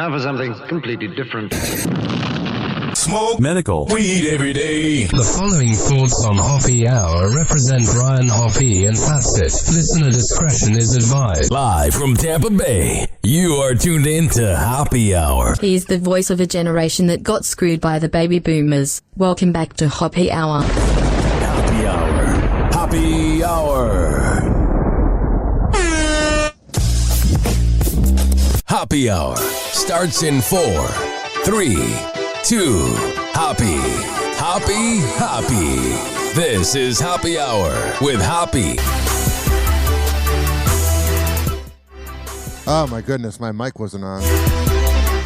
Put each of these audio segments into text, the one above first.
Now for something completely different. Smoke medical weed every day. The following thoughts on Hoppe Hour represent Ryan Hoppe and Facet. Listener discretion is advised. Live from Tampa Bay, you are tuned in to Hoppe Hour. He's the voice of a generation that got screwed by the baby boomers. Welcome back to Hoppe Hour. Hoppe Hour. Hoppe Hour. Hoppe Hour starts in 4, 3, 2, Hoppe. Hoppe, Hoppe. This is Hoppe Hour with Hoppe. Oh my goodness, my mic wasn't on.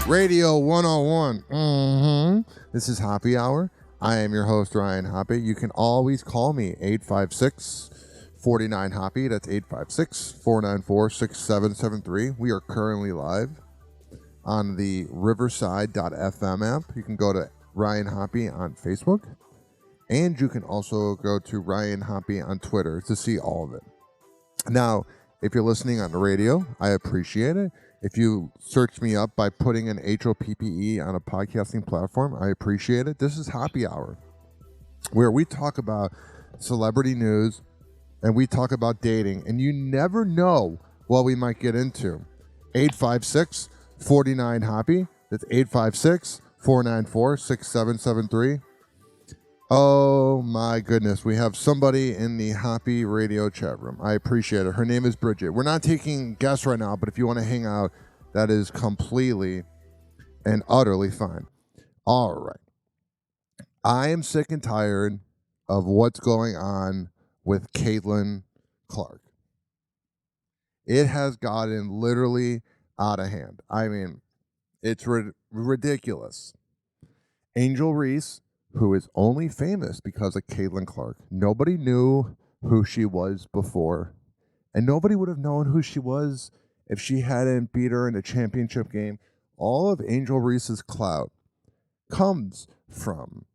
Radio 101. This is Hoppe Hour. I am your host, Ryan Hoppe. You can always call me 856-49-HOPPE. That's 856-494-6773. We are currently live on the riverside.fm app. You can go to Ryan Hoppe on Facebook. And you can also go to Ryan Hoppe on Twitter to see all of it. Now, if you're listening on the radio, I appreciate it. If you search me up by putting an HOPPE on a podcasting platform, I appreciate it. This is Hoppe Hour, where we talk about celebrity news and we talk about dating, and you never know what we might get into. 856-49-HOPPE. That's 856-494-6773. Oh my goodness, we have somebody in the Hoppe radio chat room. I appreciate it. Her name is Bridget. We're not taking guests right now, but if you want to hang out, that is completely and utterly fine. All right. I am sick and tired of what's going on with Caitlin Clark. It has gotten literally out of hand. I mean, it's ridiculous. Angel Reese, who is only famous because of Caitlin Clark. Nobody knew who she was before, and nobody would have known who she was if she hadn't beat her in a championship game. All of Angel Reese's clout comes from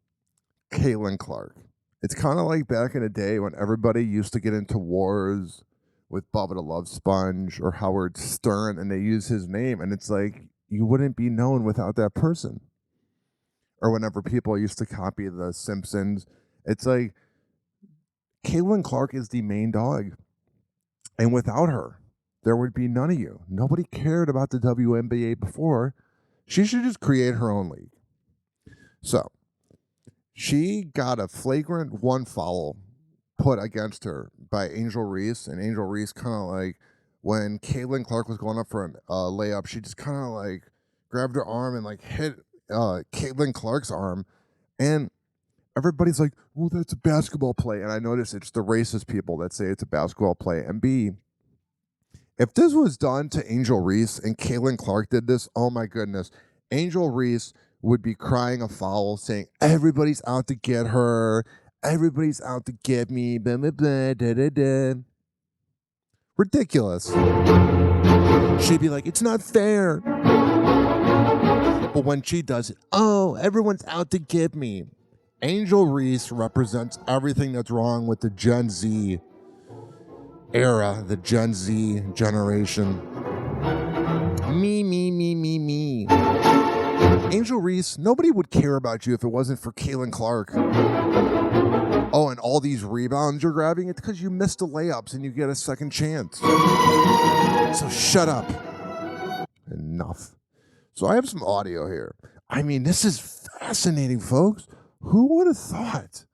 Caitlin Clark. It's kind of like back in the day when everybody used to get into wars with Bubba the Love Sponge or Howard Stern, and they use his name, and it's like you wouldn't be known without that person. Or whenever people used to copy The Simpsons, it's like Caitlin Clark is the main dog. And without her, there would be none of you. Nobody cared about the WNBA before. She should just create her own league. So, she got a flagrant one foul put against her by Angel Reese. And Angel Reese kind of like, when Caitlin Clark was going up for a layup, she just kind of like grabbed her arm and like hit Caitlin Clark's arm, and everybody's like, well, that's a basketball play. And I notice it's the racist people that say it's a basketball play. And B, if this was done to Angel Reese and Caitlin Clark did this, oh my goodness, Angel Reese would be crying a foul saying, everybody's out to get her, everybody's out to get me, blah, blah, blah, da, da, da. Ridiculous. She'd be like, it's not fair. But when she does it, oh, everyone's out to get me. Angel Reese represents everything that's wrong with the Gen Z era, the Gen Z generation. Me, me, me, me, me. Angel Reese, nobody would care about you if it wasn't for Caitlin Clark. Oh, and all these rebounds you're grabbing, it's because you missed the layups and you get a second chance. So shut up. Enough. So I have some audio here. I mean, this is fascinating, folks. Who would have thought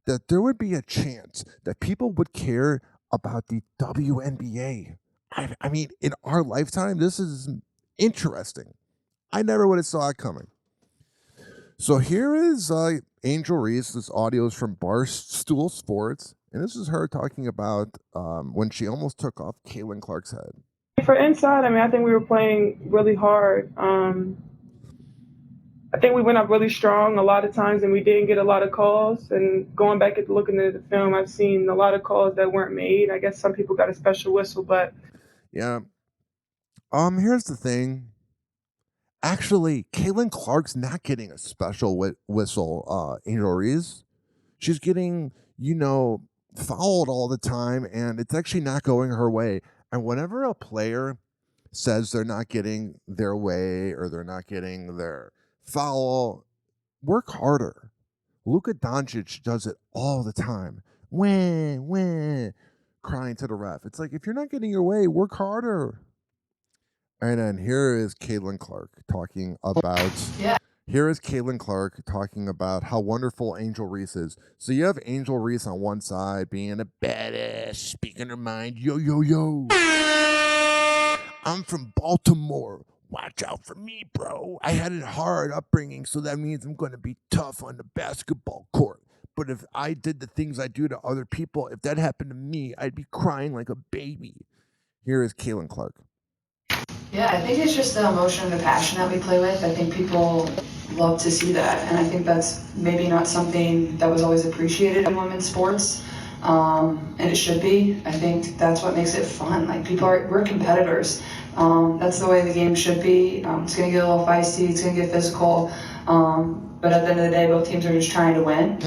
that there would be a chance that people would care about the WNBA? I mean, in our lifetime, this is interesting. I never would have saw it coming. So here is Angel Reese. This audio is from Barstool Sports. And this is her talking about when she almost took off Caitlin Clark's head. For inside, I mean, I think we were playing really hard. I think we went up really strong a lot of times, and we didn't get a lot of calls. And going back and looking at the film, I've seen a lot of calls that weren't made. I guess some people got a special whistle, but yeah. Here's the thing. Actually, Caitlin Clark's not getting a special whistle. Angel Reese, she's getting, fouled all the time, and it's actually not going her way. And whenever a player says they're not getting their way or they're not getting their foul, work harder. Luka Doncic does it all the time. Wah, crying to the ref. It's like, if you're not getting your way, work harder. And then here is Caitlin Clark talking about. Yeah. Here is Caitlin Clark talking about how wonderful Angel Reese is. So you have Angel Reese on one side being a badass, speaking her mind. Yo, yo, yo. I'm from Baltimore. Watch out for me, bro. I had a hard upbringing, so that means I'm going to be tough on the basketball court. But if I did the things I do to other people, if that happened to me, I'd be crying like a baby. Here is Caitlin Clark. Yeah, I think it's just the emotion and the passion that we play with. I think people love to see that, and I think that's maybe not something that was always appreciated in women's sports, and it should be. I think that's what makes it fun. Like, we're competitors. That's the way the game should be. It's going to get a little feisty, it's going to get physical, but at the end of the day, both teams are just trying to win.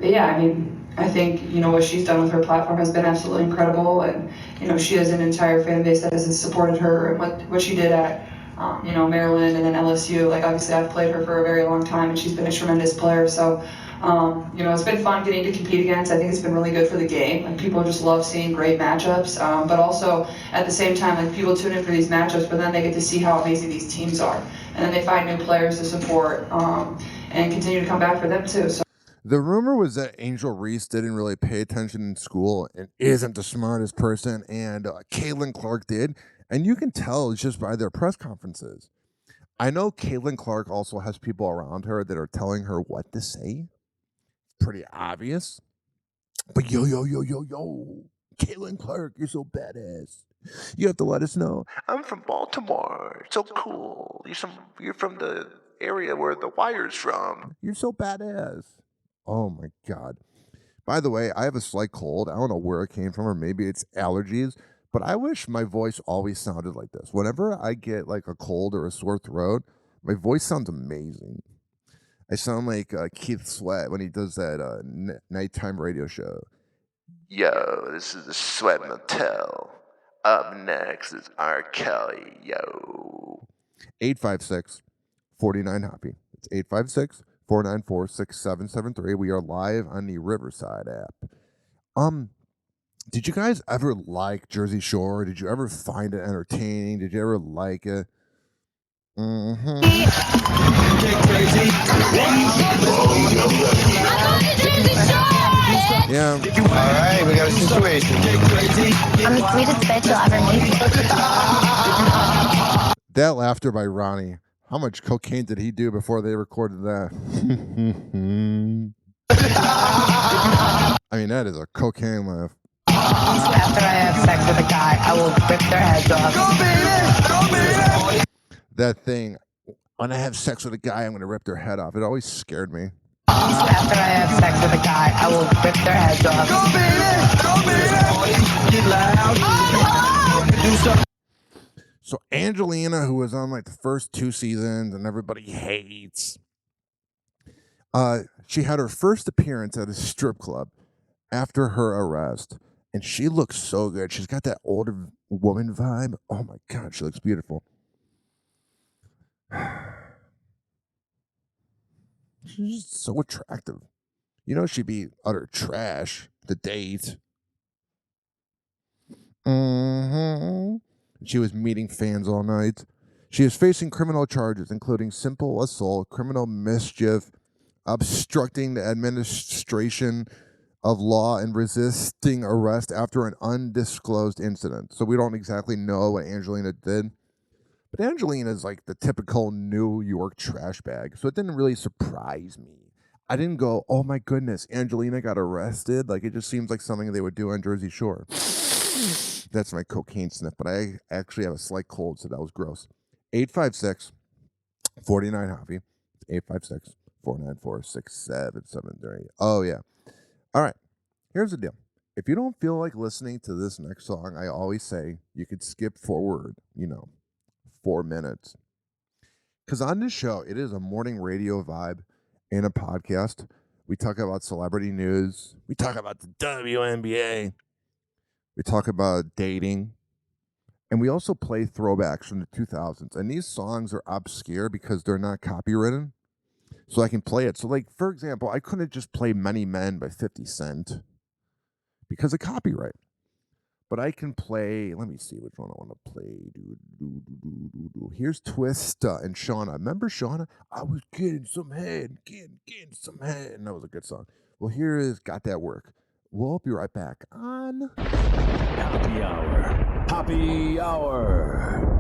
But yeah, I mean, I think, what she's done with her platform has been absolutely incredible, and, she has an entire fan base that has supported her, and what she did at, Maryland and then LSU. Like, obviously I've played her for a very long time, and she's been a tremendous player, so, it's been fun getting to compete against. I think it's been really good for the game. Like, people just love seeing great matchups, but also at the same time, like, people tune in for these matchups, but then they get to see how amazing these teams are, and then they find new players to support, and continue to come back for them too. So. The rumor was that Angel Reese didn't really pay attention in school and isn't the smartest person, and Caitlin Clark did. And you can tell just by their press conferences. I know Caitlin Clark also has people around her that are telling her what to say. Pretty obvious. But yo, Caitlin Clark, you're so badass. You have to let us know. I'm from Baltimore. It's so cool. You're from the area where the Wire's from. You're so badass. Oh my God. By the way, I have a slight cold. I don't know where it came from, or maybe it's allergies, but I wish my voice always sounded like this. Whenever I get like a cold or a sore throat, my voice sounds amazing. I sound like Keith Sweat when he does that nighttime radio show. Yo, this is the Sweat Motel. Up next is R. Kelly. Yo. 856-49-HOPPY. It's 856-494-6773. We are live on the Riverside app. Did you guys ever like Jersey Shore? Did you ever find it entertaining? Did you ever like it? Yeah. All right, we got a situation. I'm the sweetest bitch you'll ever meet. That laughter by Ronnie. How much cocaine did he do before they recorded that? I mean, that is a cocaine laugh. After I have sex with a guy, I will rip their heads off. That thing, when I have sex with a guy, I'm going to rip their head off. It always scared me. After I have sex with a guy, I will rip their heads off. So Angelina, who was on like the first 2 seasons and everybody hates, she had her first appearance at a strip club after her arrest, and she looks so good. She's got that older woman vibe. Oh my God, she looks beautiful. She's just so attractive. She'd be utter trash to date. She was meeting fans all night. She is facing criminal charges, including simple assault, criminal mischief, obstructing the administration of law, and resisting arrest after an undisclosed incident. So we don't exactly know what Angelina did. But Angelina is like the typical New York trash bag, so it didn't really surprise me. I didn't go, oh my goodness, Angelina got arrested. Like, it just seems like something they would do on Jersey Shore. That's my cocaine sniff, but I actually have a slight cold, so that was gross. 856-49-HOPPY. 856-494-6773. Oh, yeah. All right. Here's the deal. If you don't feel like listening to this next song, I always say you could skip forward, 4 minutes. Because on this show, it is a morning radio vibe and a podcast. We talk about celebrity news. We talk about the WNBA. We talk about dating. And we also play throwbacks from the 2000s. And these songs are obscure because they're not copywritten. So I can play it. So, like, for example, I couldn't just play Many Men by 50 Cent because of copyright. But I can play, let me see which one I want to play. Here's Twista and Shauna. Remember Shauna? I was getting some head, getting some head. And that was a good song. Well, here is Got That Work. We'll be right back on Happy Hour. Happy Hour.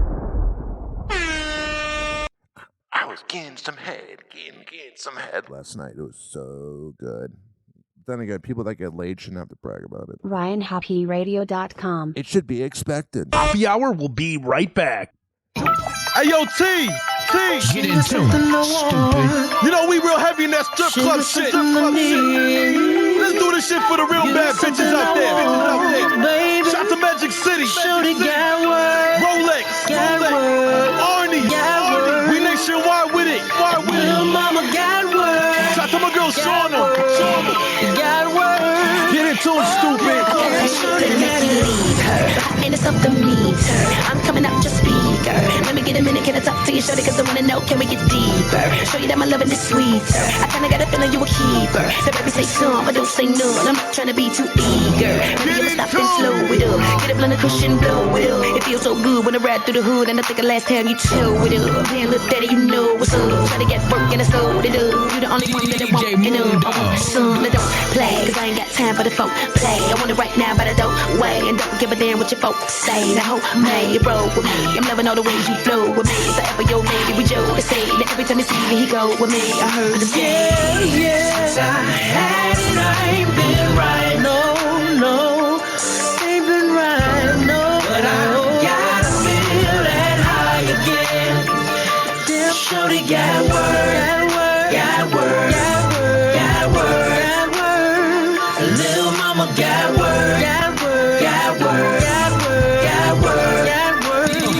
I was getting some head, getting some head last night. It was so good. Then again, people that get laid shouldn't have to brag about it. RyanHoppeRadio.com. It should be expected. Happy Hour will be right back. Hey, yo, T. Get in tune, stupid. You know we real heavy in that strip club shit. Let's do this shit for the real bad bitches out there. Shout to Magic City. Rolex. Arnie. We nationwide with it. Little mama got word. Shout to my girl Shauna. Got word. Get into it, stupid. Ain't it something mean, sir? I'm coming out your speaker. Let me get a minute, can I talk to you, shorty? Cause I wanna know, can we get deeper? Show you that my loving is sweeter. I kinda got a feeling you a keeper. So baby say some, but don't say none. I'm not trying to be too eager. Maybe I'ma stop and slow it up. Get a blunt of cushion, blow it up. It feels so good when I ride through the hood. And I think the last time you toe it up. Damn, look daddy, you know what's up. Try to get work and I sold it up. You the only one that I want, and son, I don't play. Cause I ain't got time for the folk play. I want it right now, but I don't wait. And don't give a damn what your folks say. The whole may roll with me. I'm loving all the ways you flow with me. Forever your lady, we joke to say that every time you see me, he go with me. I heard him say, Yes, I had it. I ain't been right, no. Ain't been right, no. But I gotta feel that high again. Damn, shorty got word. Little mama got word.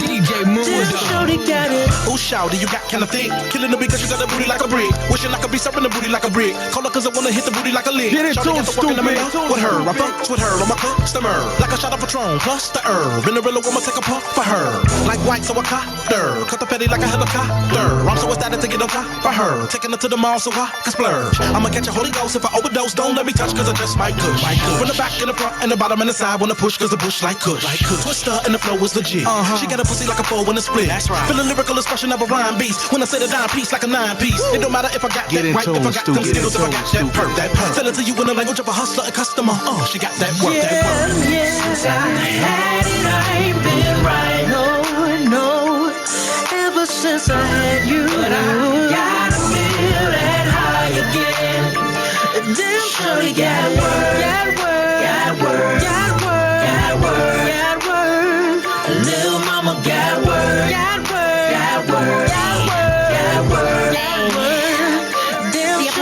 DJ Mundo. Shorty got it. Oh, shouty, you got kind of thick. Killing the because you got a booty like a brick. Wishing I could be serving the booty like a brick. Call her cause I wanna hit the booty like a lick. Get it too, stupid. With her, I fucks with her on my customer. Like a shot of Patron, plus the herb. In the real woman, take a puff for her. Like white, so I caught her. Cut the petty like a helicopter. I'm so ecstatic to get on top for her. Taking her to the mall so I can splurge. I'ma catch a Holy Ghost if I overdose. Don't let me touch cause I just might could. From the back and the front and the bottom and the side. Wanna push cause the bush like kush. Twister and the flow is legit. She got a pussy like a 4 in a split. That's right. Feel the lyrical expression of a rhyme beast. When I say the dime piece like a 9-piece. It don't matter if I got that right, if I got them skills, if I got that perk. Tell it to you in the language of a hustler and customer. She got that work, Yes, I had it. I ain't been right, no. Ever since I had you, but I gotta feel that high again. Damn, shorty got word. Little mama got word.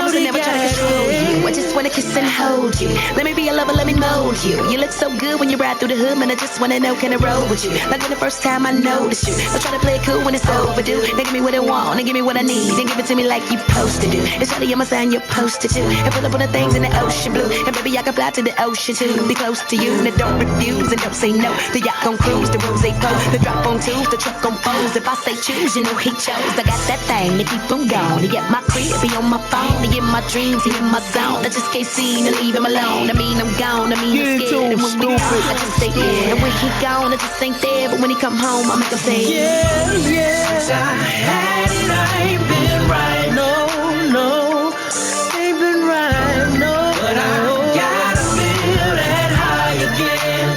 I never try to control you. I just wanna kiss and hold you. Let me be a lover, let me mold you. You look so good when you ride through the hood, man. I just wanna know, can I roll with you? Like when the first time I noticed you. I try to play it cool when it's overdue. They give me what I want, they give me what I need. Then give it to me like you supposed to do. It's really on my sign, you're posted to. And pull up on the things in the ocean blue. And baby, I can fly to the ocean too. Be close to you, and don't refuse and don't say no. The yacht gon' cruise, the rose pose. The drop on twos, the truck gon' pose. If I say choose, you know he chose. I got that thing to keep him gone. He get my crib, be on my phone. He in my dreams, he in my zone. I just can't see to leave him alone. I mean, I'm gone, I mean, I'm scared. And when we gone, I just say yeah. And when he gone, I just ain't there. But when he come home, I make him say yes. I had it, I ain't been right, no. Ain't been right, no. But I gotta feel that high again.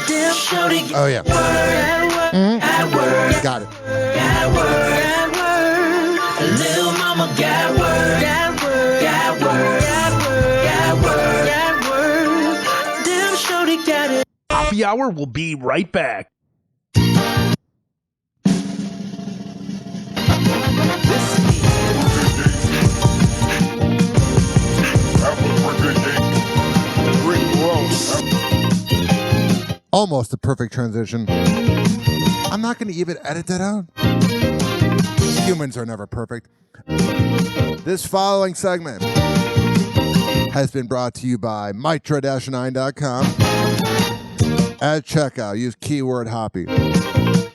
Damn, shorty, oh yeah. Word. Got it. Got word. Little mama got word. Got word. Damn, shorty got it. Happy Hour will be right back. Almost a perfect transition. I'm not going to even edit that out. Humans are never perfect. This following segment has been brought to you by Mitra-9.com At checkout, use keyword Hoppe,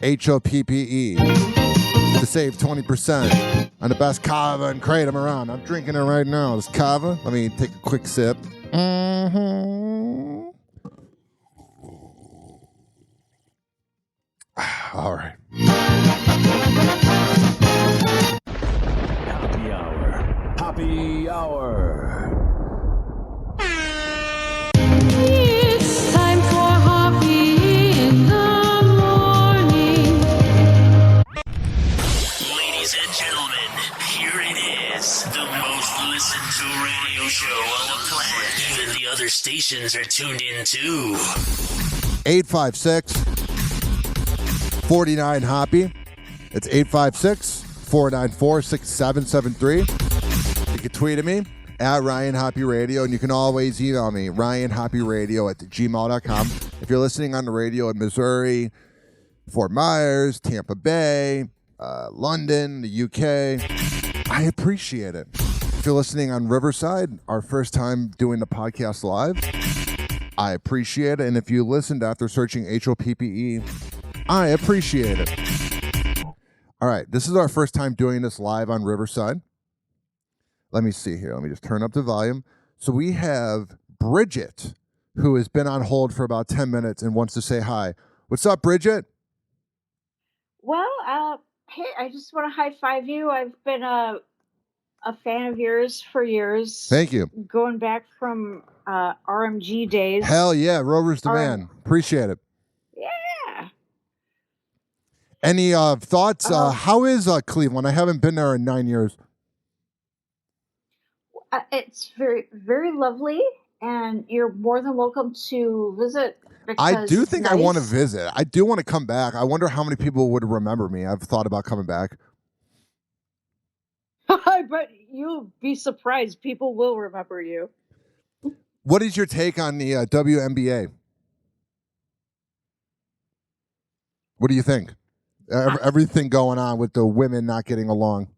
HOPPE, to save 20% on the best kava and kratom around. I'm drinking it right now. This kava. Let me take a quick sip. All right. Happy Hour. Happy Hour. It's time for Hoppe in the morning. Ladies and gentlemen, here it is. The most listened to radio show on the planet. Even the other stations are tuned in too. 856-49 Hoppe. It's 856-494-6773. You can tweet at me at Ryan Hoppe Radio, and you can always email me, ryanhopperadio@gmail.com. If you're listening on the radio in Missouri, Fort Myers, Tampa Bay, London, the UK, I appreciate it. If you're listening on Riverside, our first time doing the podcast live, I appreciate it. And if you listened after searching HOPPE, I appreciate it. All right, this is our first time doing this live on Riverside. Let me see here. Let me just turn up the volume. So we have Bridget, who has been on hold for about 10 minutes and wants to say hi. What's up, Bridget? Well, hey, I just want to high five you. I've been a fan of yours for years. Thank you. Going back from RMG days. Hell yeah, Rover's the man. Appreciate it. Yeah. Any thoughts? How is Cleveland? I haven't been there in 9 years. It's very, very lovely, and you're more than welcome to visit. I do think I want to visit. I do want to come back. I wonder how many people would remember me. I've thought about coming back. But you'll be surprised. People will remember you. What is your take on the WNBA? What do you think? Everything going on with the women not getting along.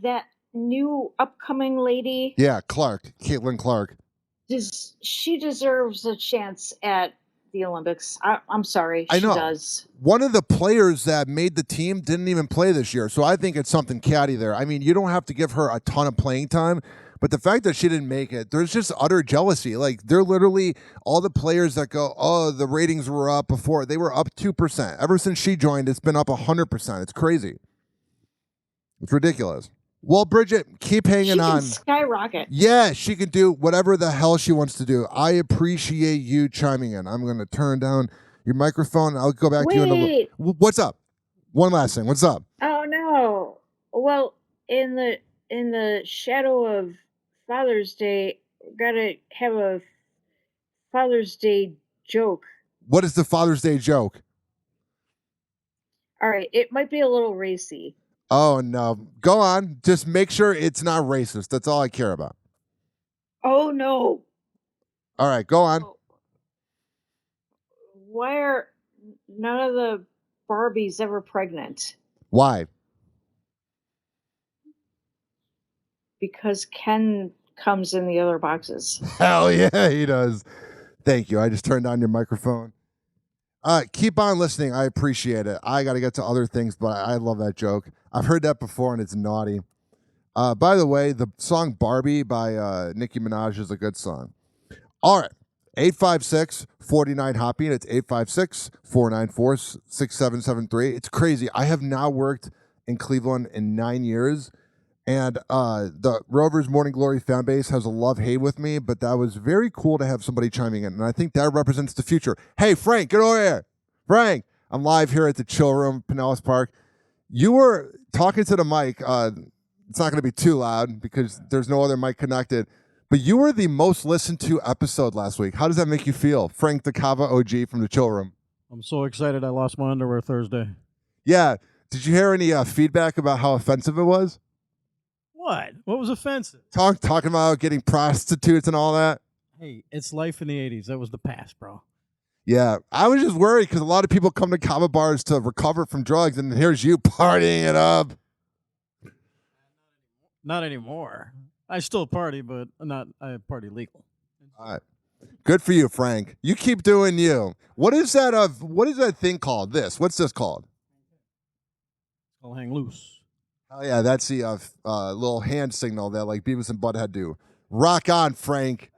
That new upcoming lady. Yeah, Caitlin Clark. She deserves a chance at the Olympics. I'm sorry, I know. She does. One of the players that made the team didn't even play this year, so I think it's something catty there. I mean, you don't have to give her a ton of playing time, but the fact that she didn't make it, there's just utter jealousy. Like, they're literally all the players that go, oh, the ratings were up before. They were up 2%. Ever since she joined, it's been up 100%. It's crazy. It's ridiculous. Well, Bridget, keep hanging on. Skyrocket. Yeah, she can do whatever the hell she wants to do. I appreciate you chiming in. I'm going to turn down your microphone. I'll go back to you in a little. What's up? One last thing. What's up? Oh no. Well, in the shadow of Father's Day, gotta have a Father's Day joke. What is the Father's Day joke? All right, it might be a little racy. Oh, no. Go on. Just make sure it's not racist. That's all I care about. Oh, no. All right, go on. Why are none of the Barbies ever pregnant? Why? Because Ken comes in the other boxes. Hell yeah, he does. Thank you. I just turned on your microphone. Keep on listening. I appreciate it. I got to get to other things, but I love that joke. I've heard that before, and it's naughty. By the way, the song Barbie by Nicki Minaj is a good song. All right. 856-49 Hoppe, and it's 856-494-6773. It's crazy. I have now worked in Cleveland in 9 years, and the Rovers Morning Glory fan base has a love-hate with me, but that was very cool to have somebody chiming in, and I think that represents the future. Hey, Frank, get over here. Frank, I'm live here at the Chill Room, Pinellas Park. You were talking to the mic. It's not going to be too loud because there's no other mic connected, but you were the most listened to episode last week. How does that make you feel? Frank the Kava OG from the Chill Room. I'm so excited I lost my underwear Thursday. Yeah. Did you hear any feedback about how offensive it was? What? What was offensive? Talking about getting prostitutes and all that. Hey, it's life in the 80s. That was the past, bro. Yeah. I was just worried because a lot of people come to Kava bars to recover from drugs, and here's you partying it up. Not anymore. I still party, but I party legal. All right. Good for you, Frank. You keep doing you. What is that thing called? What's this called? I'll hang loose. Oh yeah, that's the little hand signal that like Beavis and Butthead do. Rock on, Frank.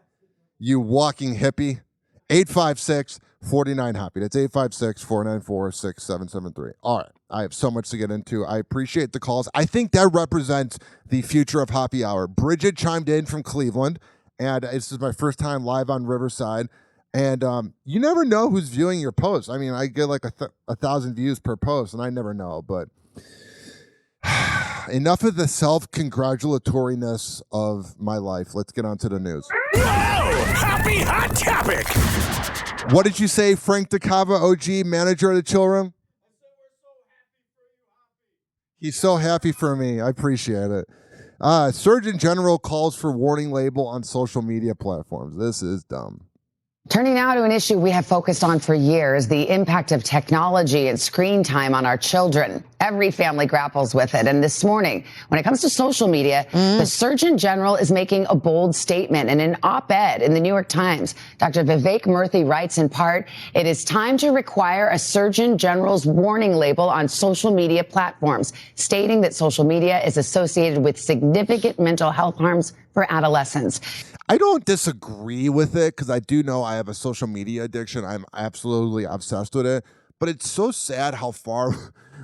You walking hippie. 856-49-HOPPY. That's 856-494-6773. All right. I have so much to get into. I appreciate the calls. I think that represents the future of Hoppe Hour. Bridget chimed in from Cleveland, and this is my first time live on Riverside. And you never know who's viewing your posts. I mean, I get like 1,000 views per post, and I never know. But enough of the self-congratulatoriness of my life. Let's get on to the news. Happy hot topic. What did you say, Frank DeCava, OG, manager of the Chill Room? He's so happy for me. I appreciate it. Surgeon General calls for warning label on social media platforms. This is dumb. Turning now to an issue we have focused on for years, the impact of technology and screen time on our children. Every family grapples with it. And this morning, when it comes to social media, the Surgeon General is making a bold statement. In an op-ed in the New York Times, Dr. Vivek Murthy writes in part, "It is time to require a Surgeon General's warning label on social media platforms, stating that social media is associated with significant mental health harms for adolescents." I don't disagree with it because I do know I have a social media addiction. I'm absolutely obsessed with it. But it's so sad how far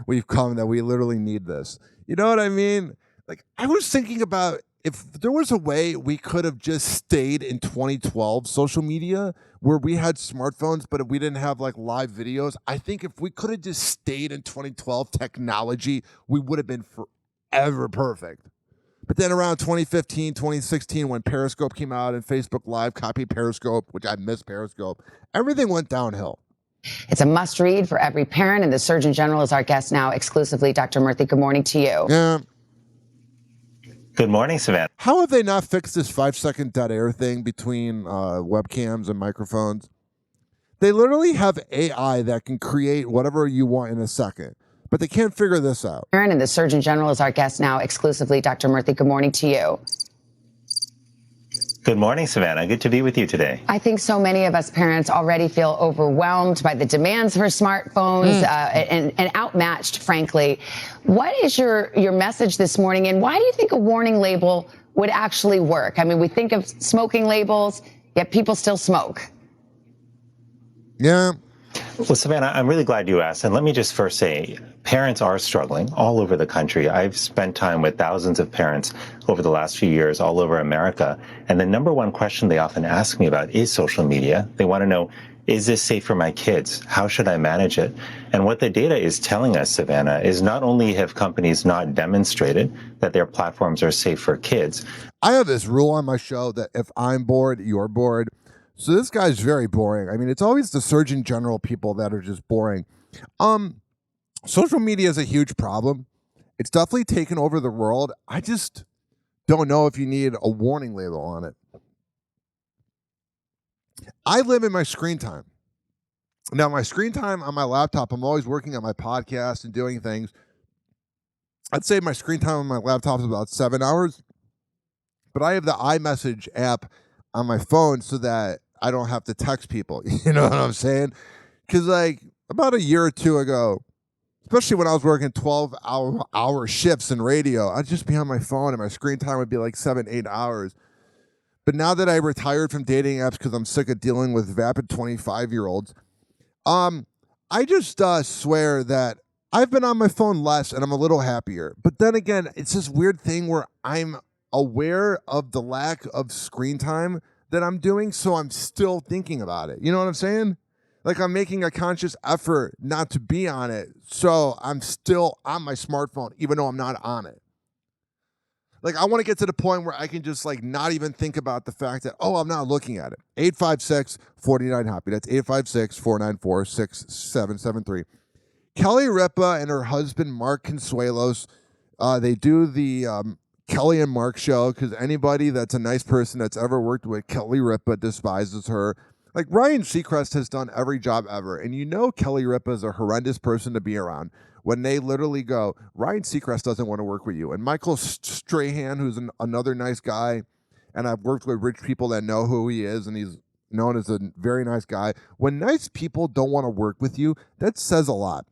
we've come that we literally need this. You know what I mean? Like, I was thinking about if there was a way we could have just stayed in 2012 social media where we had smartphones, but if we didn't have like live videos. I think if we could have just stayed in 2012 technology, we would have been forever perfect. But then around 2015, 2016, when Periscope came out and Facebook Live copied Periscope, which I miss Periscope, everything went downhill. It's a must read for every parent, and the Surgeon General is our guest now exclusively. Dr. Murthy, good morning to you. Yeah. Good morning, Savannah. How have they not fixed this 5-second dead air thing between webcams and microphones? They literally have AI that can create whatever you want in a second. But they can't figure this out. And the Surgeon General is our guest now exclusively. Dr. Murthy, good morning to you. Good morning, Savannah. Good to be with you today. I think so many of us parents already feel overwhelmed by the demands for smartphones and outmatched, frankly. What is your message this morning, and why do you think a warning label would actually work? I mean, we think of smoking labels, yet people still smoke. Yeah. Well, Savannah, I'm really glad you asked. And let me just first say, parents are struggling all over the country. I've spent time with thousands of parents over the last few years all over America. And the number one question they often ask me about is social media. They want to know, is this safe for my kids? How should I manage it? And what the data is telling us, Savannah, is not only have companies not demonstrated that their platforms are safe for kids. I have this rule on my show that if I'm bored, you're bored. So this guy's very boring. I mean, it's always the Surgeon General people that are just boring. Social media is a huge problem. It's definitely taken over the world. I just don't know if you need a warning label on it. I limit my screen time. Now, my screen time on my laptop, I'm always working on my podcast and doing things. I'd say my screen time on my laptop is about 7 hours. But I have the iMessage app on my phone so that I don't have to text people. You know what I'm saying? Because like about a year or two ago, especially when I was working 12-hour shifts in radio, I'd just be on my phone and my screen time would be like 7-8 hours. But now that I retired from dating apps because I'm sick of dealing with vapid 25-year-olds, I just swear that I've been on my phone less and I'm a little happier. But then again, it's this weird thing where I'm aware of the lack of screen time that I'm doing, so I'm still thinking about it. You know what I'm saying? Like I'm making a conscious effort not to be on it, so I'm still on my smartphone, even though I'm not on it. Like I want to get to the point where I can just like not even think about the fact that, oh, I'm not looking at it. 856-49-HOPPY. That's 856-494-6773. Kelly Ripa and her husband, Mark Consuelos, they do the Kelly and Mark show because anybody that's a nice person that's ever worked with Kelly Ripa despises her. Like Ryan Seacrest has done every job ever. And you know Kelly Ripa is a horrendous person to be around when they literally go, Ryan Seacrest doesn't want to work with you. And Michael Strahan, who's another nice guy, and I've worked with rich people that know who he is, and he's known as a very nice guy. When nice people don't want to work with you, that says a lot.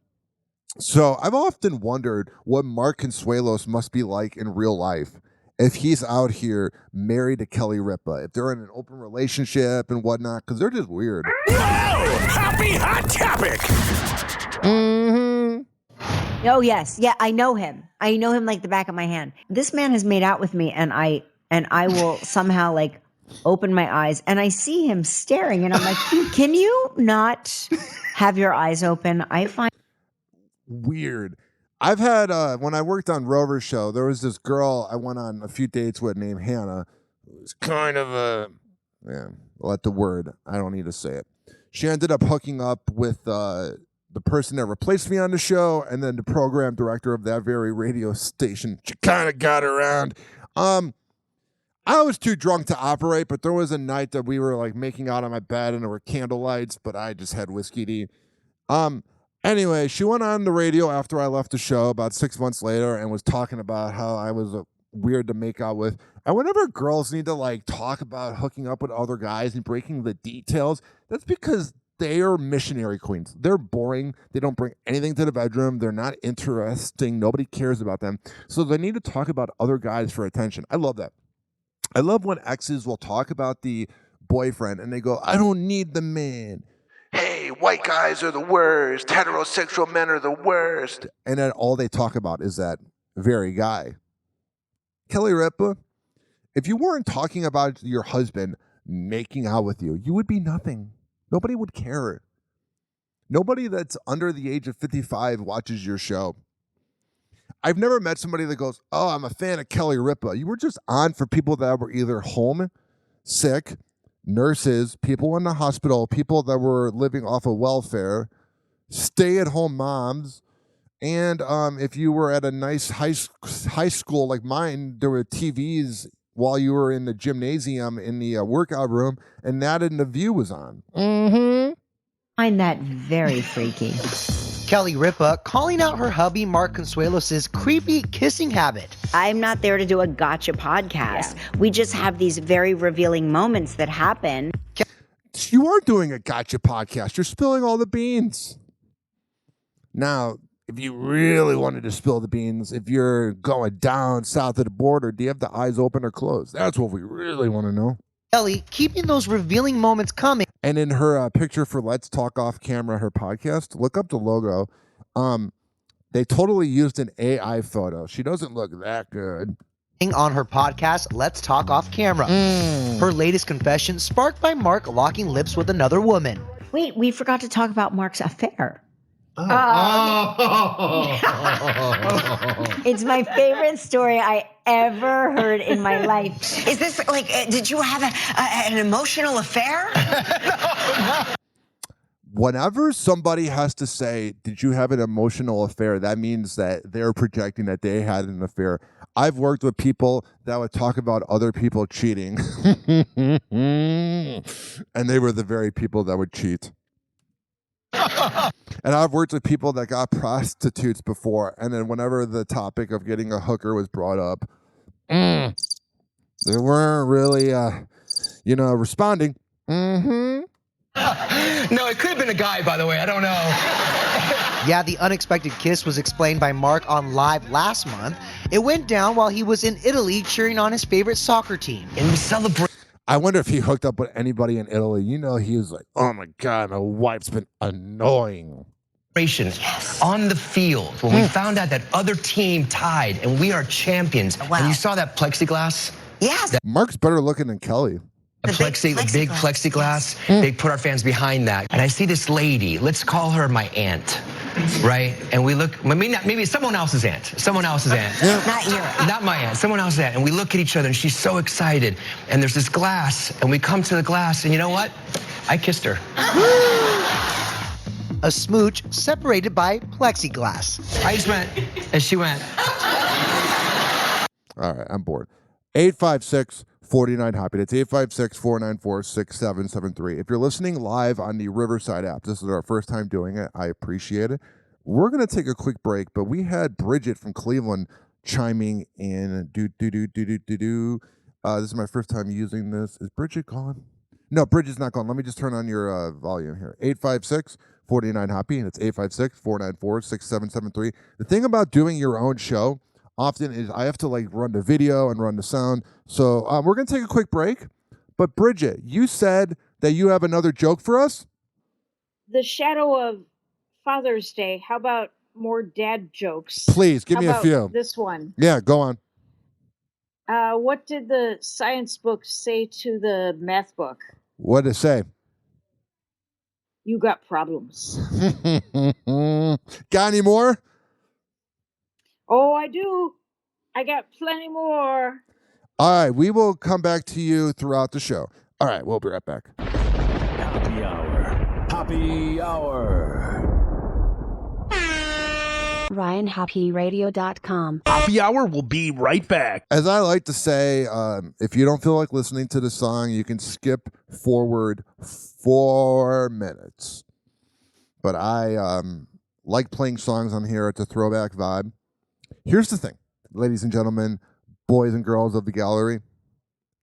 So I've often wondered what Mark Consuelos must be like in real life if he's out here married to Kelly Ripa, if they're in an open relationship and whatnot, because they're just weird. Happy Hot Topic! Mm-hmm. Oh, yes. Yeah, I know him. I know him like the back of my hand. This man has made out with me, and I will somehow like open my eyes, and I see him staring, and I'm like, can you not have your eyes open? I find Weird. I've had, when I worked on Rover's show, there was this girl I went on a few dates with named Hannah. It was kind of a, let the word, I don't need to say it. She ended up hooking up with the person that replaced me on the show, and then the program director of that very radio station. She kind of got around. I was too drunk to operate, but there was a night that we were like making out on my bed, and there were candle lights, but I just had whiskey. Anyway, she went on the radio after I left the show about 6 months later and was talking about how I was weird to make out with. And whenever girls need to like talk about hooking up with other guys and breaking the details, that's because they are missionary queens. They're boring. They don't bring anything to the bedroom. They're not interesting. Nobody cares about them. So they need to talk about other guys for attention. I love that. I love when exes will talk about the boyfriend and they go, I don't need the man. Hey, white guys are the worst. Heterosexual men are the worst. And then all they talk about is that very guy. Kelly Ripa, if you weren't talking about your husband making out with you, you would be nothing. Nobody would care. Nobody that's under the age of 55 watches your show. I've never met somebody that goes, oh, I'm a fan of Kelly Ripa. You were just on for people that were either home, sick, nurses, people in the hospital, people that were living off of welfare, stay-at-home moms, and if you were at a nice high school like mine, there were TVs while you were in the gymnasium in the workout room, and that and The View was on. Mm-hmm. I find that very freaky. Kelly Ripa calling out her hubby Mark Consuelos' creepy kissing habit. I'm not there to do a gotcha podcast. Yeah. We just have these very revealing moments that happen. You are doing a gotcha podcast. You're spilling all the beans. Now, if you really wanted to spill the beans, if you're going down south of the border, do you have the eyes open or closed? That's what we really want to know. Kelly, keeping those revealing moments coming. And in her picture for Let's Talk Off Camera, her podcast, look up the logo. They totally used an AI photo. She doesn't look that good. On her podcast, Let's Talk Off Camera. Her latest confession sparked by Mark locking lips with another woman. Wait, we forgot to talk about Mark's affair. It's my favorite story I ever heard in my life. Is this like, did you have an emotional affair? Whenever somebody has to say, did you have an emotional affair, that means that they're projecting that they had an affair. I've worked with people that would talk about other people cheating. And they were the very people that would cheat. And I've worked with people that got prostitutes before, and then whenever the topic of getting a hooker was brought up, they weren't really, responding. Mm-hmm. No, it could have been a guy, by the way. I don't know. Yeah, the unexpected kiss was explained by Mark on Live last month. It went down while he was in Italy cheering on his favorite soccer team. And we celebrate. I wonder if he hooked up with anybody in Italy. You know, he was like, oh my God, my wife's been annoying. Yes. On the field, when we found out that other team tied and we are champions. Wow. And you saw that plexiglass? Yes. Mark's better looking than Kelly. The big plexiglass, they put our fans behind that. And I see this lady, let's call her my aunt, right? And we look, maybe someone else's aunt. Someone else's aunt. Not your. Not my aunt, someone else's aunt. And we look at each other and she's so excited. And there's this glass and we come to the glass and you know what? I kissed her. A smooch separated by plexiglass. I just went, and she went. All right, I'm bored. 856-49-HOPPY. That's 856-494-6773. If you're listening live on the Riverside app, this is our first time doing it. I appreciate it. We're going to take a quick break, but we had Bridget from Cleveland chiming in. This is my first time using this. Is Bridget calling? No, Bridget's not calling. Let me just turn on your volume here. 856-49-HOPPY, and it's 856-494-6773. The thing about doing your own show often is I have to like run the video and run the sound. So we're going to take a quick break. But Bridget, you said that you have another joke for us? The shadow of Father's Day. How about more dad jokes? Please, give me a How few. about this one? Yeah, go on. What did the science book say to the math book? What did it say? You got problems. Got any more? Oh, I do. I got plenty more. All right, we will come back to you throughout the show. All right, we'll be right back. Happy Hour. Happy Hour. RyanHoppeRadio.com. Happy Hour will be right back. As I like to say, if you don't feel like listening to the song, you can skip forward 4 minutes. But I like playing songs on here. It's a throwback vibe. Here's the thing, ladies and gentlemen, boys and girls of the gallery.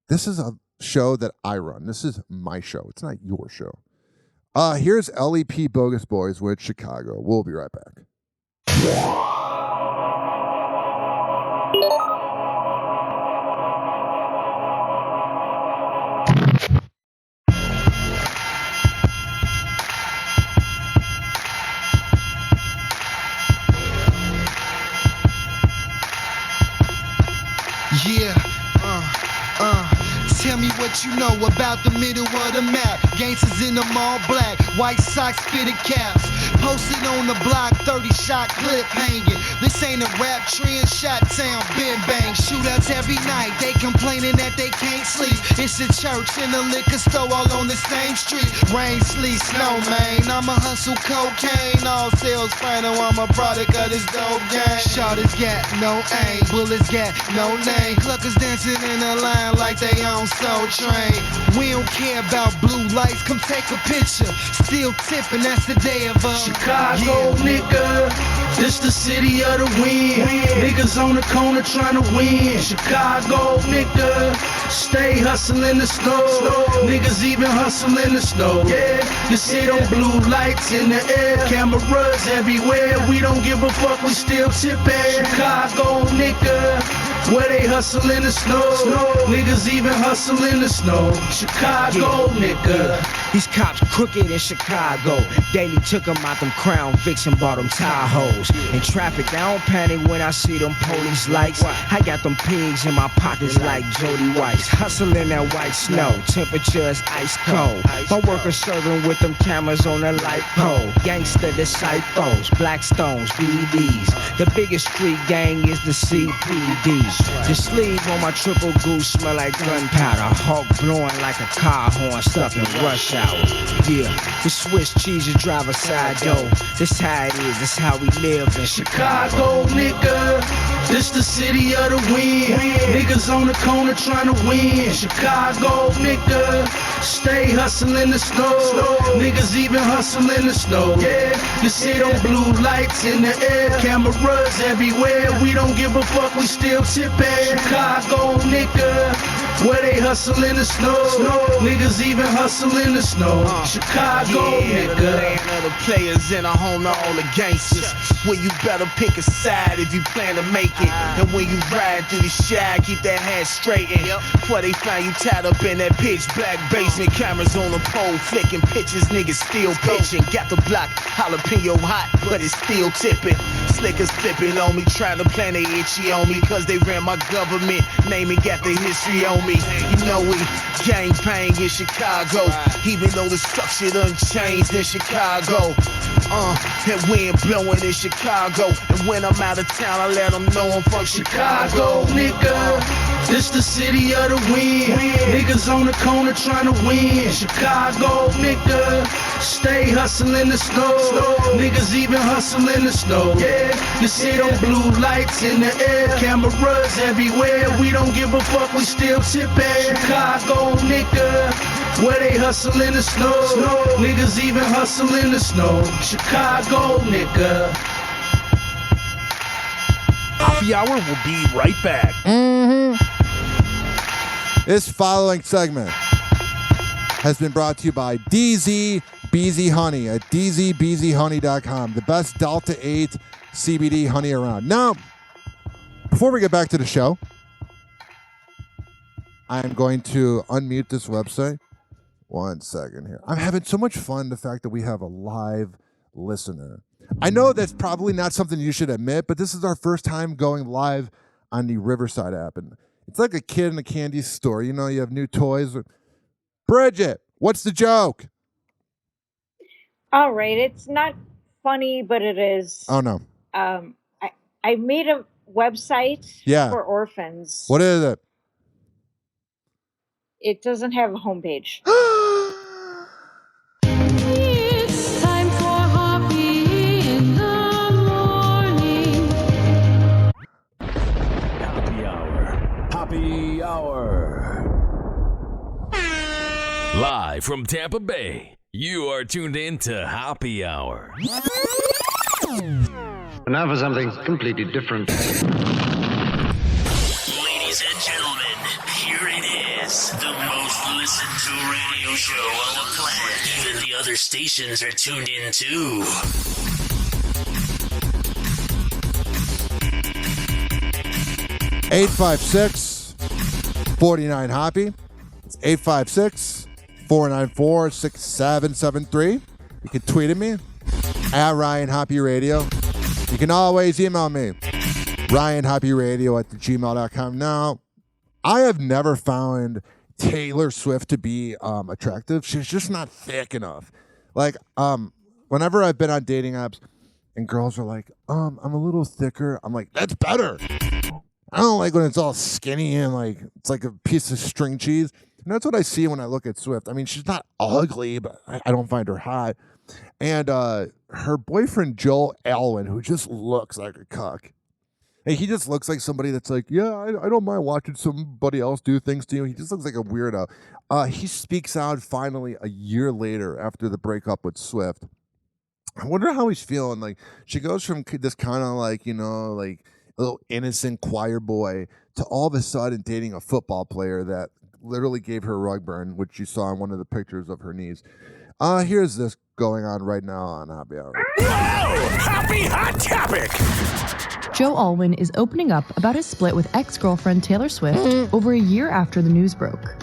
This is a show that I run. This is my show. It's not your show. Here's LEP Bogus Boys with Chicago. We'll be right back. Yeah, tell me what you know about the middle of the map. Gangsters in them all black, white socks, fitted caps. Posted on the block, 30-shot clip hanging. This ain't a rap trend, shot town, bang bang. Shootouts every night, they complaining that they can't sleep. It's a church and a liquor store all on the same street. Rain, sleet, snow, man. I'ma hustle cocaine, all sales final. I'm a product of this dope game. Shotters got no aim, bullets got no name. Cluckers dancing in a line like they on Soul Train. We don't care about blue lights, come take a picture. Still tipping, that's the day of Chicago, nigga, this the city of the wind. Niggas on the corner trying to win. Chicago, nigga, stay hustling the snow. Niggas even hustle in the snow. Yeah, you see them blue lights in the air, cameras everywhere. We don't give a fuck, we still tipping. Chicago, nigga, where they hustle in the snow. Niggas even hustle in the snow. Chicago, nigga. These cops crooked in Chicago. Daily took them out them Crown Vics and bought them Tahoes. In traffic, I don't panic when I see them police lights. I got them pigs in my pockets like Jody Weiss. Hustling that white snow, temperatures ice cold. My workers serving with them cameras on the light pole. Gangster disciples, Blackstones, BDs. The biggest street gang is the CPDs. The sleeve on my triple goose smell like gunpowder. Hawk blowing like a car horn stuck in rush hour. Yeah, the Swiss cheese you drive a side door. This how it is, this how we live in Chicago, nigga, this the city of the wind. Niggas on the corner trying to win. Chicago, nigga, stay hustling the snow. Niggas even hustle in the snow. Yeah, you see them blue lights in the air, cameras everywhere. We don't give a fuck, we still tipping. Chicago, nigga, where they hustle in the snow. Niggas even hustle in the snow. Chicago, nigga. Land of the players and a home to all the gangsters. When you better pick a side if you plan to make it. And when you ride through the shag, keep that head straightened. Before they find you tied up in that pitch black basement. Cameras on the pole, flicking pictures, niggas still pitching. Got the block, jalapeno hot, but it's still tipping. Slickers flipping on me, try to plan they itchy on me. Cause they ran my government name and got the history on me. You know we gang bang in Chicago. Even though the structure done changed in Chicago. That wind blowing in Chicago. And when I'm out of town, I let them know I'm from Chicago. Nigga, this the city of the wind. Niggas on the corner trying to win. Chicago, nigga, stay hustling the snow. Niggas even hustle in the snow. Yeah, you see them blue lights in the air, cameras everywhere. We don't give a fuck, we still tipping. Chicago, nigga, where they hustle in the snow. Niggas even hustle in the snow. Chicago, nigga. Happy Hour will be right back. This following segment has been brought to you by DZ BZ Honey at dzbzhoney.com, the best Delta 8 CBD honey around. Now, before we get back to the show, I'm going to unmute this website. 1 second here. I'm having so much fun the fact that we have a live listener. I know that's probably not something you should admit, but this is our first time going live on the Riverside app. And it's like a kid in a candy store. You know, you have new toys. Bridget, what's the joke? All right, it's not funny, but it is. Oh, no. I made a website for orphans. What is it? It doesn't have a homepage. It's time for Hoppe in the morning. Happy Hour. Happy Hour. Live from Tampa Bay, you are tuned in to Happy Hour. Now for something completely different. Ladies and gentlemen, here it is. The most listened to radio show on the planet. Even the other stations are tuned in too. $856-49 Hoppy. It's 856-494-6773. You can tweet at me at Ryan Hoppe Radio. You can always email me, RyanHoppeRadio@gmail.com. Now, I have never found Taylor Swift to be attractive. She's just not thick enough. Like, whenever I've been on dating apps and girls are like, I'm a little thicker, I'm like, that's better. I don't like when it's all skinny and like it's like a piece of string cheese. And that's what I see when I look at Swift. I mean, she's not ugly, but I don't find her hot. And her boyfriend, Joel Alwyn, who just looks like a cuck. Hey, he just looks like somebody that's like, yeah, I don't mind watching somebody else do things to you. He just looks like a weirdo. He speaks out finally a year later after the breakup with Swift. I wonder how he's feeling. Like, she goes from this kind of like, you know, like a little innocent choir boy to all of a sudden dating a football player that literally gave her a rug burn, which you saw in one of the pictures of her knees. Here's this going on right now on Happy Hour. Whoa! Happy hot topic! Joe Alwyn is opening up about his split with ex-girlfriend Taylor Swift over a year after the news broke.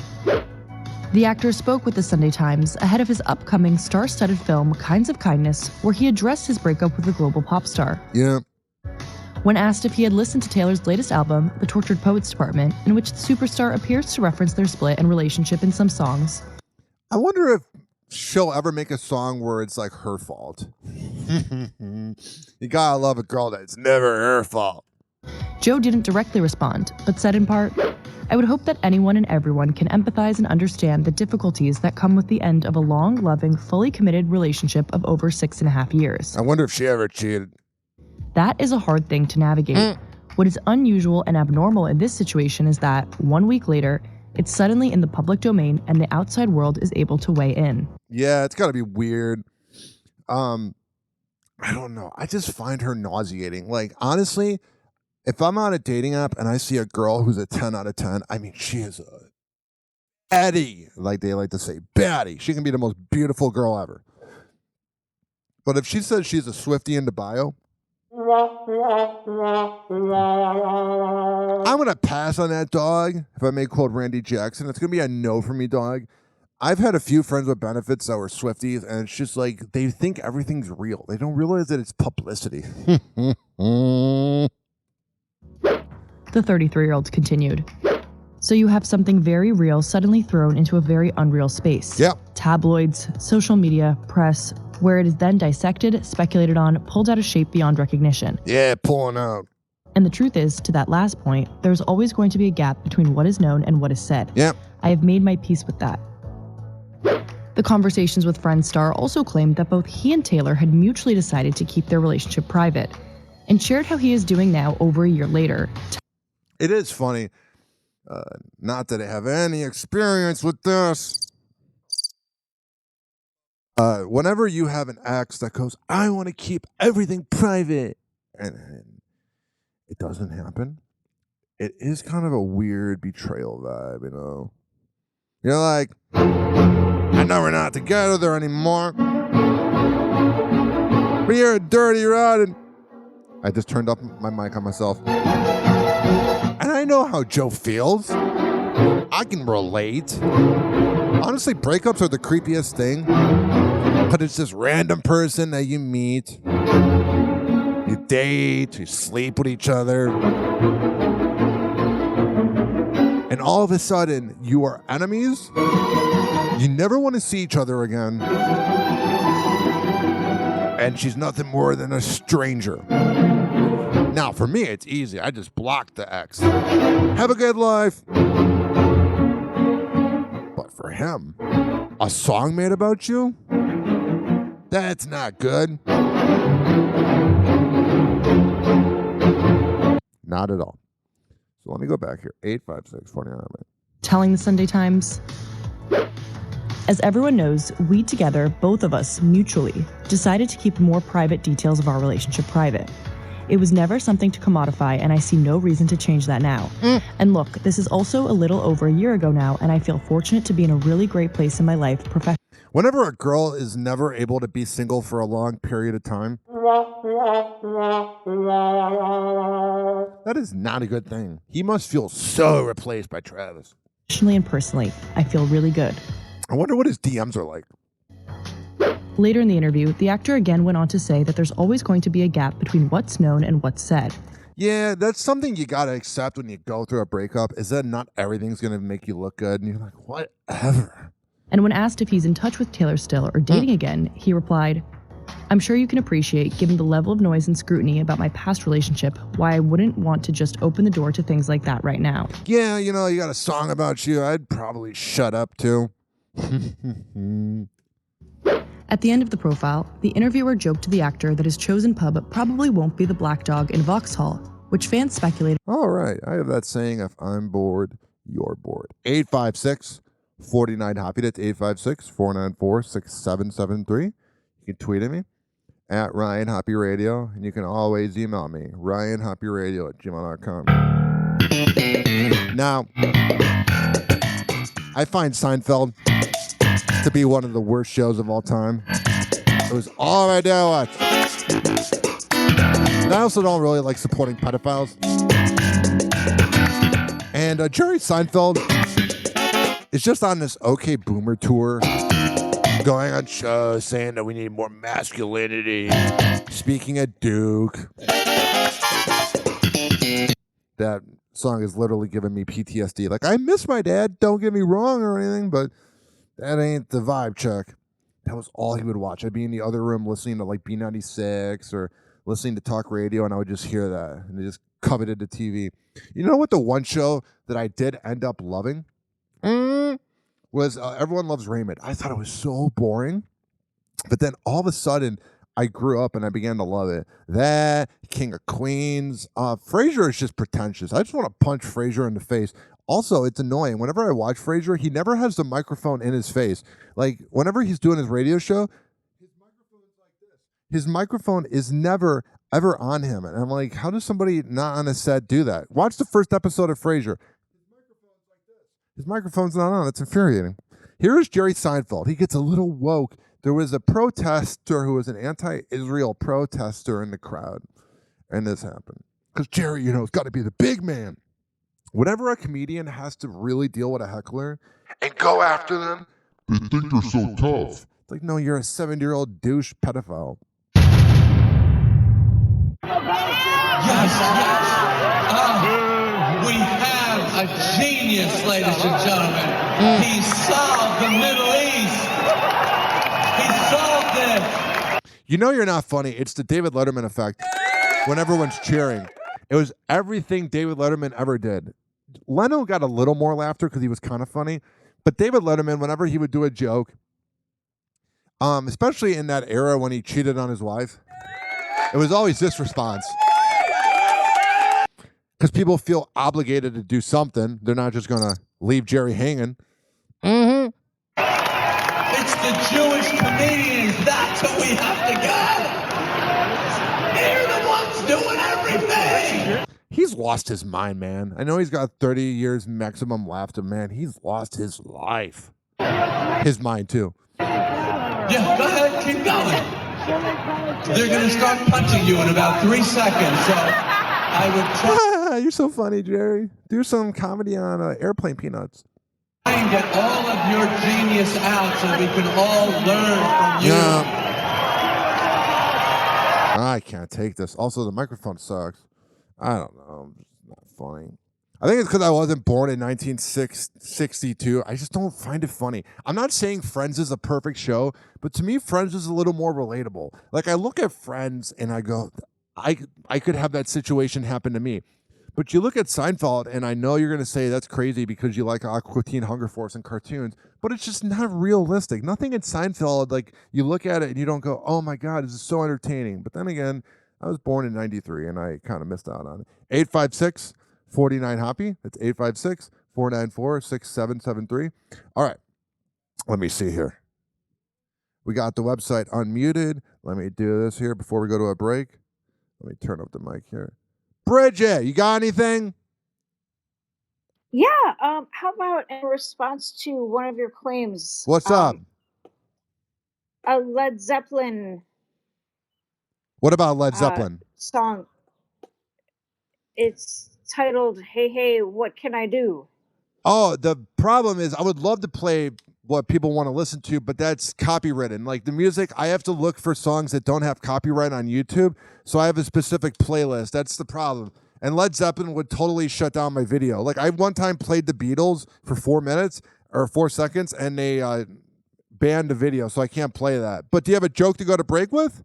The actor spoke with the Sunday Times ahead of his upcoming star-studded film Kinds of Kindness, where he addressed his breakup with the global pop star. Yeah. When asked if he had listened to Taylor's latest album, The Tortured Poets Department, in which the superstar appears to reference their split and relationship in some songs. I wonder if she'll ever make a song where it's like her fault. You gotta love a girl that's never her fault. Joe didn't directly respond, but said in part, I would hope that anyone and everyone can empathize and understand the difficulties that come with the end of a long, loving, fully committed relationship of over 6.5 years. I wonder if she ever cheated. That is a hard thing to navigate. What is unusual and abnormal in this situation is that 1 week later, it's suddenly in the public domain and the outside world is able to weigh in. Yeah, it's gotta be weird. I don't know. I just find her nauseating. Like, honestly, if I'm on a dating app and I see a girl who's a 10 out of 10, I mean, she is a baddie, like they like to say, baddie. She can be the most beautiful girl ever. But if she says she's a Swiftie in the bio, I'm going to pass on that dog. If I may quote Randy Jackson, it's going to be a no for me, dog. I've had a few friends with benefits that were Swifties, and it's just like they think everything's real. They don't realize that it's publicity. The 33-year-old continued. So you have something very real suddenly thrown into a very unreal space. Yep. Tabloids, social media, press, where it is then dissected, speculated on, pulled out of shape beyond recognition. Yeah, pulling out. And the truth is, to that last point, there's always going to be a gap between what is known and what is said. Yep. I have made my peace with that. The Conversations with Friends star also claimed that both he and Taylor had mutually decided to keep their relationship private, and shared how he is doing now over a year later. It is funny. Not that I have any experience with this. Whenever you have an ex that goes, I want to keep everything private, and it doesn't happen, it is kind of a weird betrayal vibe, you know? You're like, I know we're not together anymore, but you're a dirty, rotten. I just turned up my mic on myself. And I know how Joe feels. I can relate. Honestly, breakups are the creepiest thing. But it's this random person that you meet. You date, you sleep with each other. And all of a sudden, you are enemies. You never want to see each other again. And she's nothing more than a stranger. Now, for me, it's easy. I just block the ex. Have a good life. But for him, a song made about you? That's not good. Not at all. So let me go back here. 856-49. Telling the Sunday Times, as everyone knows, we together, both of us, mutually, decided to keep more private details of our relationship private. It was never something to commodify, and I see no reason to change that now. And look, this is also a little over a year ago now, and I feel fortunate to be in a really great place in my life professionally. Whenever a girl is never able to be single for a long period of time, that is not a good thing. He must feel so replaced by Travis. Professionally and personally, I feel really good. I wonder what his DMs are like. Later in the interview, the actor again went on to say that there's always going to be a gap between what's known and what's said. Yeah, that's something you gotta accept when you go through a breakup, is that not everything's gonna make you look good, and you're like, whatever. And when asked if he's in touch with Taylor still or dating again, he replied, I'm sure you can appreciate, given the level of noise and scrutiny about my past relationship, why I wouldn't want to just open the door to things like that right now. Yeah, you know, you got a song about you, I'd probably shut up too. At the end of the profile, the interviewer joked to the actor that his chosen pub probably won't be the Black Dog in Vauxhall, which fans speculated. All right, I have that saying, if I'm bored, you're bored. 856-49-HOPPY, that's 856-494-6773. You can tweet at me, at Ryan Hoppe Radio, and you can always email me, ryanhopperadio@gmail.com. Now, I find Seinfeld to be one of the worst shows of all time. It was all right there to watch. And I also don't really like supporting pedophiles. And Jerry Seinfeld is just on this OK Boomer tour, going on shows saying that we need more masculinity, speaking at Duke. That song is literally giving me PTSD. Like, I miss my dad, don't get me wrong or anything, but that ain't the vibe check. That was all he would watch. I'd be in the other room listening to like B96 or listening to talk radio, and I would just hear that, and I just coveted the TV. You know what the one show that I did end up loving was Everyone Loves Raymond. I thought it was so boring, but then all of a sudden I grew up and I began to love it. That, King of Queens. Frasier is just pretentious. I just want to punch Frasier in the face. Also, it's annoying. Whenever I watch Frasier, he never has the microphone in his face. Like, whenever he's doing his radio show, his microphone is never, ever on him. And I'm like, how does somebody not on a set do that? Watch the first episode of Frasier. His microphone's not on. It's infuriating. Here is Jerry Seinfeld. He gets a little woke. There was a protester who was an anti-Israel protester in the crowd. And this happened. Because Jerry, you know, has got to be the big man. Whenever a comedian has to really deal with a heckler and go after them, they think they're so tough. It's like, no, you're a 70-year-old douche pedophile. Yes. We have a genius, ladies and gentlemen. He solved the Middle East. He solved it. You know you're not funny. It's the David Letterman effect. When everyone's cheering. It was everything David Letterman ever did. Leno got a little more laughter because he was kind of funny. But David Letterman, whenever he would do a joke, especially in that era when he cheated on his wife, it was always this response. Because people feel obligated to do something. They're not just going to leave Jerry hanging. It's the Jewish comedians. That's what we have to get. They're the ones doing everything. He's lost his mind, man. I know he's got 30 years maximum left, and man, he's lost his life. His mind, too. Yeah, go ahead, keep going. They're going to start punching you in about 3 seconds, so I would try. You're so funny, Jerry. Do some comedy on Airplane Peanuts. And get all of your genius out so we can all learn from you. Yeah. I can't take this. Also, the microphone sucks. I don't know. It's not funny. I think it's because I wasn't born in 1962. I just don't find it funny. I'm not saying Friends is a perfect show, but to me, Friends is a little more relatable. Like, I look at Friends and I go, I could have that situation happen to me. But you look at Seinfeld, and I know you're going to say that's crazy because you like Aqua Teen Hunger Force and cartoons, but it's just not realistic. Nothing in Seinfeld, like, you look at it and you don't go, oh my God, this is so entertaining. But then again, I was born in 93, and I kind of missed out on it. 856-49-HOPPY. That's 856-494-6773. All right. Let me see here. We got the website unmuted. Let me do this here before we go to a break. Let me turn up the mic here. Bridget, you got anything? Yeah. How about in response to one of your claims? What's up? A Led Zeppelin. What about Led Zeppelin? Song. It's titled "Hey Hey, What Can I Do?" Oh, the problem is I would love to play what people want to listen to, but that's copywritten. Like the music, I have to look for songs that don't have copyright on YouTube, so I have a specific playlist. That's the problem. And Led Zeppelin would totally shut down my video. Like I one time played the Beatles for 4 minutes or 4 seconds, and they banned the video, so I can't play that. But do you have a joke to go to break with?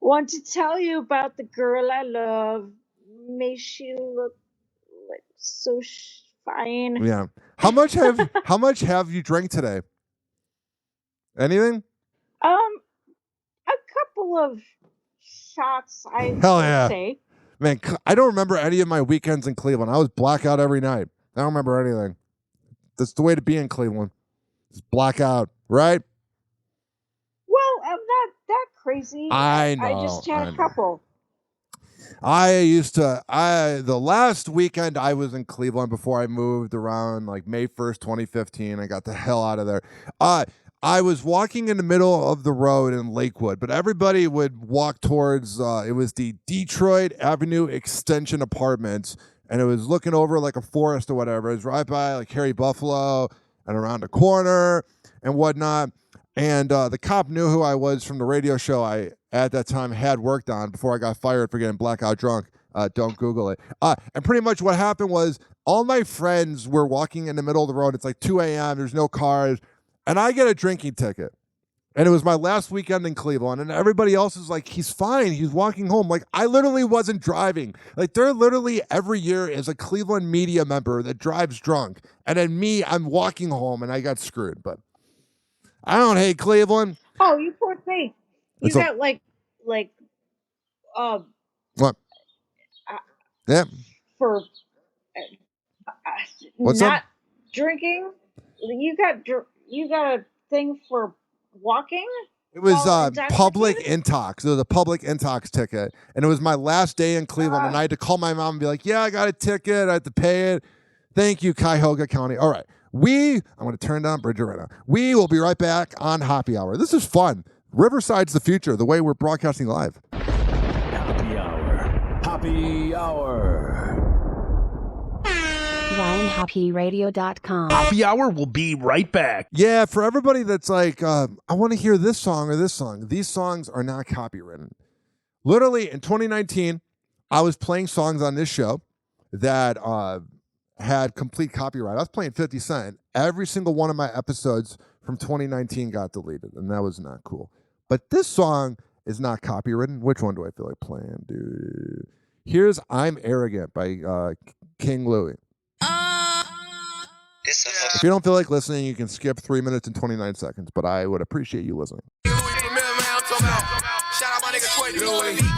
Want to tell you about the girl I love. Makes she look like so fine. Yeah. How much have you drank today? Anything? A couple of shots, I Hell would yeah. say. Man, I don't remember any of my weekends in Cleveland. I was blackout every night. I don't remember anything. That's the way to be in Cleveland. Just blackout, right? Well, I'm not that crazy. I know. I just had a couple. The last weekend I was in Cleveland before I moved around like May 1st, 2015. I got the hell out of there. I was walking in the middle of the road in Lakewood, but everybody would walk towards, it was the Detroit Avenue Extension Apartments, and it was looking over like a forest or whatever. It was right by like Harry Buffalo and around the corner and whatnot. And the cop knew who I was from the radio show I, at that time, had worked on before I got fired for getting blackout drunk. Don't Google it. And pretty much what happened was all my friends were walking in the middle of the road. It's like 2 a.m. There's no cars. And I get a drinking ticket. And it was my last weekend in Cleveland. And everybody else is like, he's fine. He's walking home. Like, I literally wasn't driving. Like, there literally every year is a Cleveland media member that drives drunk. And then me, I'm walking home and I got screwed. But I don't hate Cleveland. Oh, you poor thing. You got what? Yeah. For What's not up? drinking. You got a thing for walking. It was while public intoxicated? intox. It was a public intox ticket. And it was my last day in Cleveland. And I had to call my mom and be like, yeah, I got a ticket. I had to pay it. Thank you, Cuyahoga County. All right. I'm going to turn down Bridget right now. We will be right back on Hoppe Hour. This is fun. Riverside's the future, the way we're broadcasting live. Hoppe Hour. Hoppe Hour. RyanHoppeRadio.com. Hoppe Hour will be right back. Yeah, for everybody that's like, I want to hear this song or this song. These songs are not copywritten. Literally, in 2019, I was playing songs on this show that had complete copyright. I was playing 50 Cent. Every single one of my episodes from 2019 got deleted, and that was not cool. But this song is not copywritten. Which one do I feel like playing, dude? Here's I'm Arrogant by King Louie. If you don't feel like listening, you can skip 3 minutes and 29 seconds, but I would appreciate you listening. Shout out my nigga Troy, you know what he did.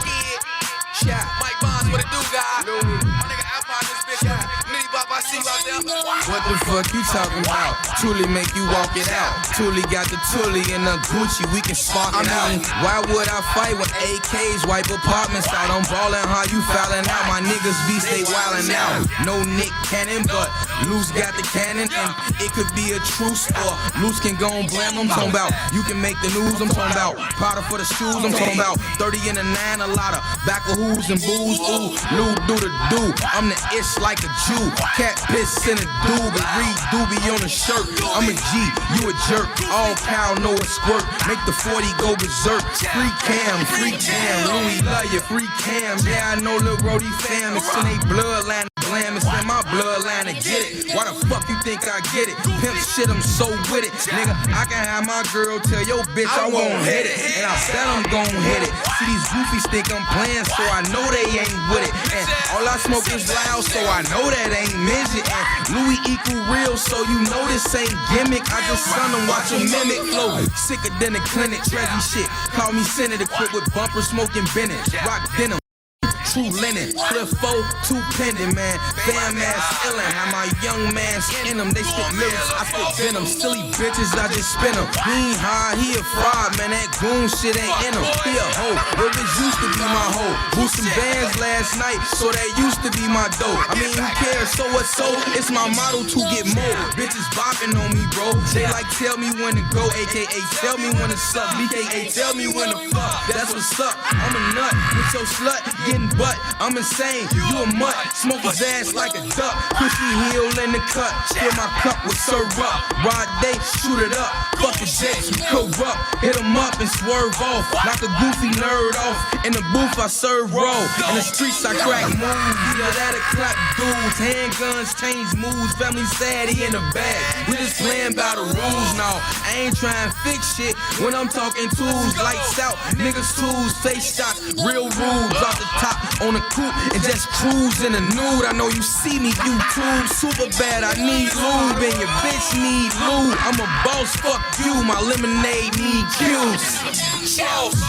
Shout Mike Bonds, what it do, guy? My nigga Alpine, this bitch, nitty bop, I What the fuck you talking about? Truly make you walk it out. Truly got the Tully and the Gucci, we can spark it out. Why would I fight when AKs wipe apartments out? I'm ballin' how you fouling out. My niggas be stay wildin' out. No Nick Cannon, but Loose got the cannon. And it could be a truce or Loose can go and blam. I'm talking about you can make the news. I'm talking about powder for the shoes. I'm talking about 30 in a 9, a lot of back of who's and booze. Ooh, Lou do the do. I'm the ish like a Jew. Cat piss in a doobie. Read doobie on a shirt. I'm a G, you a jerk. All cow know a squirt. Make the 40 go berserk. Free cam, Louis love you. Free cam, yeah, I know Lil Brody fam. It's in they bloodline. Blam, it's in my bloodline to get it. Why the fuck you think I get it? Pimp shit, I'm so with it. Nigga, I can have my girl tell your bitch I won't hit it. And I said I'm gon' hit it. See, these goofies think I'm playing, so I know they ain't with it. And all I smoke is loud, so I know that ain't midget. And Louis equal real, so you know this ain't gimmick. I just son them watch a mimic flow. Sicker than a clinic, Trezzy shit. Call me Senator, quick with bumper smoking Bennett. Rock denim. True linen, Cliff 4, 2 pendant, man. Fam ass illin', how my young man's in them. They spit lyrics, I spit venom. Silly bitches, I just spin them. He ain't high, he a fraud, man. That goon shit ain't in him. He a hoe, Rivers used to be my hoe. Boost some bands last night, so that used to be my dope. I mean, who cares, so what so? It's my motto to get more. Bitches bopping on me, bro. They like tell me when to go, aka tell me when to suck. BKA tell me when to fuck. That's what's up. I'm a nut with your slut, getting butt. I'm insane, you a mutt. Smoke his ass like a duck. Cushy heel in the cut. Fill my cup with syrup. Rod day, shoot it up. Fuck the jets, we corrupt. Hit him up and swerve off. Knock a goofy nerd off. In the booth, I serve roll. In the streets, I crack moves. Either that or clap dudes. Handguns change moves. Family sad, he in the bag. We just playing by the rules now. I ain't trying to fix shit when I'm talking tools. Lights out, niggas tools, face shots, real rules. Off the top on a coupe and just cruise in the nude. I know you see me, YouTube. Super bad, I need lube. And your bitch need lube. I'm a boss, fuck you. My lemonade need juice. Boss.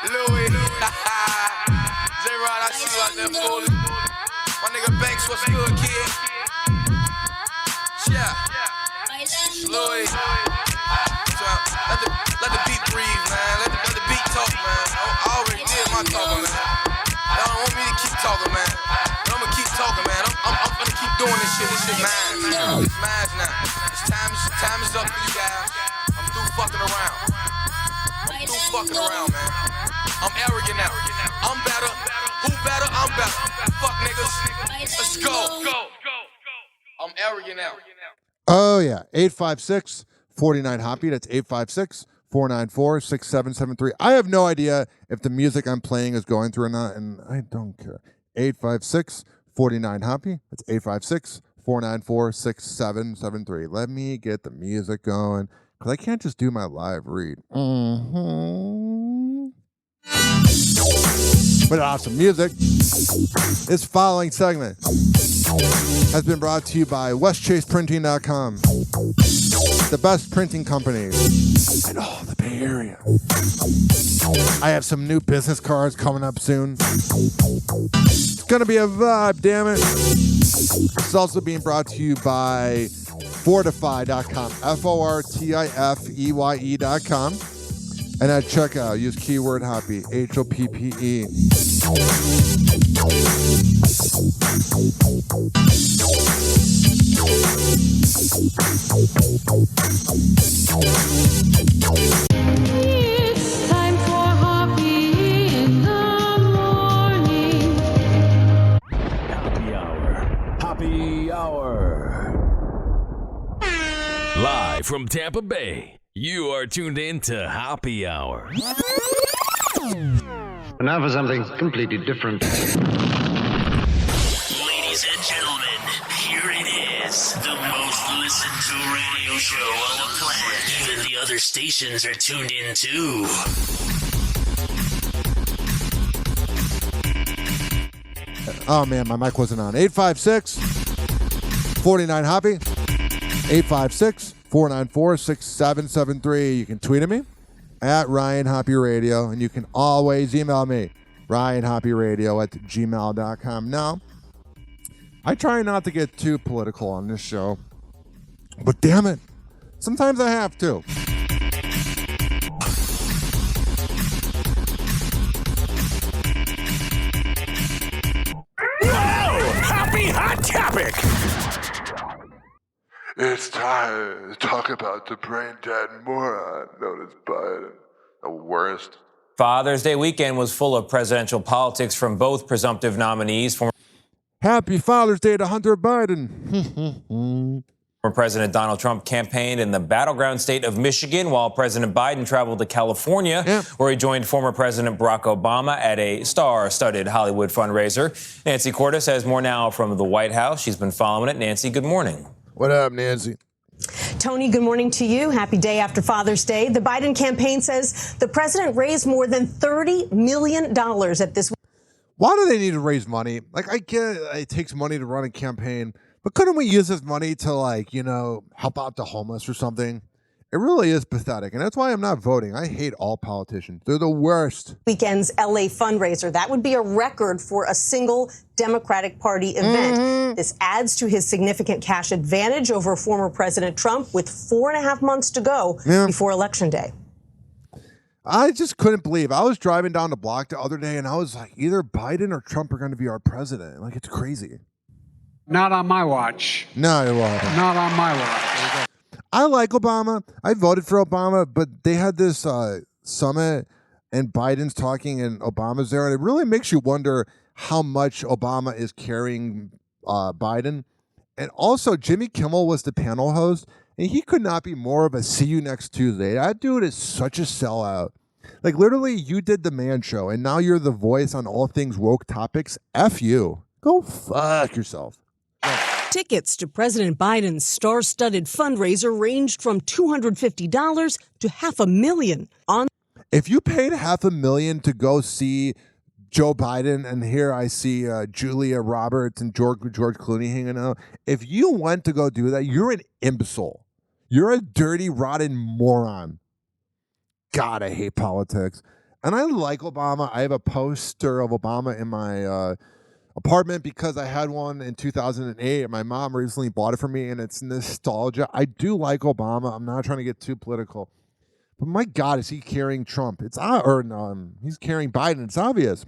Louis. J-Rod, I see you out there fooling. My nigga Banks, what's good, kid? Yeah. Louis. Let the beat breathe, man. Let the beat talk, man. I already did my talking, man. Y'all don't want me to keep talking, man. But I'm gonna keep talking, man. I'm gonna keep doing this shit. This shit mine, man. It's mine now. Time is up for you guys. I'm through fucking around. Man. I'm arrogant now. I'm better. Who better? I'm better. Fuck niggas. Let's go. I'm arrogant now. Oh, yeah. 856-49-HOPPY. That's 856-494-6773. I have no idea if the music I'm playing is going through or not, and I don't care. 856-49-HOPPY. That's 856-494-6773. Let me get the music going, because I can't just do my live read. But awesome music. This following segment has been brought to you by westchaseprinting.com, the best printing company in all the Bay Area. I have some new business cards coming up soon. It's gonna be a vibe, damn it. It's also being brought to you by fortify.com, fortifeye.com. And at checkout, use keyword Hoppe, HOPPE. It's time for Hoppe in the morning. Happy Hour. Happy Hour. Live from Tampa Bay, you are tuned in to Hoppe Hour. Now for something completely different. Ladies and gentlemen, here it is. The most listened to radio show on the planet. Even the other stations are tuned in too. Oh, man, my mic wasn't on. 856-49-HOPPY. 856-494-6773. You can tweet at me at Ryan Hoppe Radio, and you can always email me, ryanhopperadio@gmail.com. Now, I try not to get too political on this show, but damn it, sometimes I have to. Happy Hot Topic! It's time to talk about the brain-dead moron known as Biden. The worst. Father's Day weekend was full of presidential politics from both presumptive nominees. Happy Father's Day to Hunter Biden. Former President Donald Trump campaigned in the battleground state of Michigan, while President Biden traveled to California, where he joined former President Barack Obama at a star-studded Hollywood fundraiser. Nancy Cordes has more now from the White House. She's been following it. Nancy, good morning. What up, Nancy? Tony, good morning to you. Happy day after Father's Day. The Biden campaign says the president raised more than $30 million at this. Why do they need to raise money? Like, I get it takes money to run a campaign, but couldn't we use this money to, like, you know, help out the homeless or something? It really is pathetic, and that's why I'm not voting. I hate all politicians. They're the worst. Weekend's LA fundraiser. That would be a record for a single Democratic Party event. This adds to his significant cash advantage over former President Trump with 4.5 months to go before Election Day. I just couldn't believe. I was driving down the block the other day, and I was like, either Biden or Trump are going to be our president. Like, it's crazy. Not on my watch. No, it won't. Not on my watch. I like Obama. I voted for Obama, but they had this summit, and Biden's talking, and Obama's there, and it really makes you wonder how much Obama is carrying Biden. And also, Jimmy Kimmel was the panel host, and he could not be more of a see you next Tuesday. That dude is such a sellout. Like, literally, you did the Man Show, and now you're the voice on all things woke topics. F you. Go fuck yourself. Tickets to President Biden's star-studded fundraiser ranged from $250 to $500,000. If you paid $500,000 to go see Joe Biden, and here I see Julia Roberts and George Clooney hanging out. If you went to go do that, you're an imbecile. You're a dirty, rotten moron. God, I hate politics. And I like Obama. I have a poster of Obama in my apartment because I had one in 2008. And my mom recently bought it for me, and it's nostalgia. I do like Obama. I'm not trying to get too political. But my God, is he carrying Trump? He's carrying Biden. It's obvious.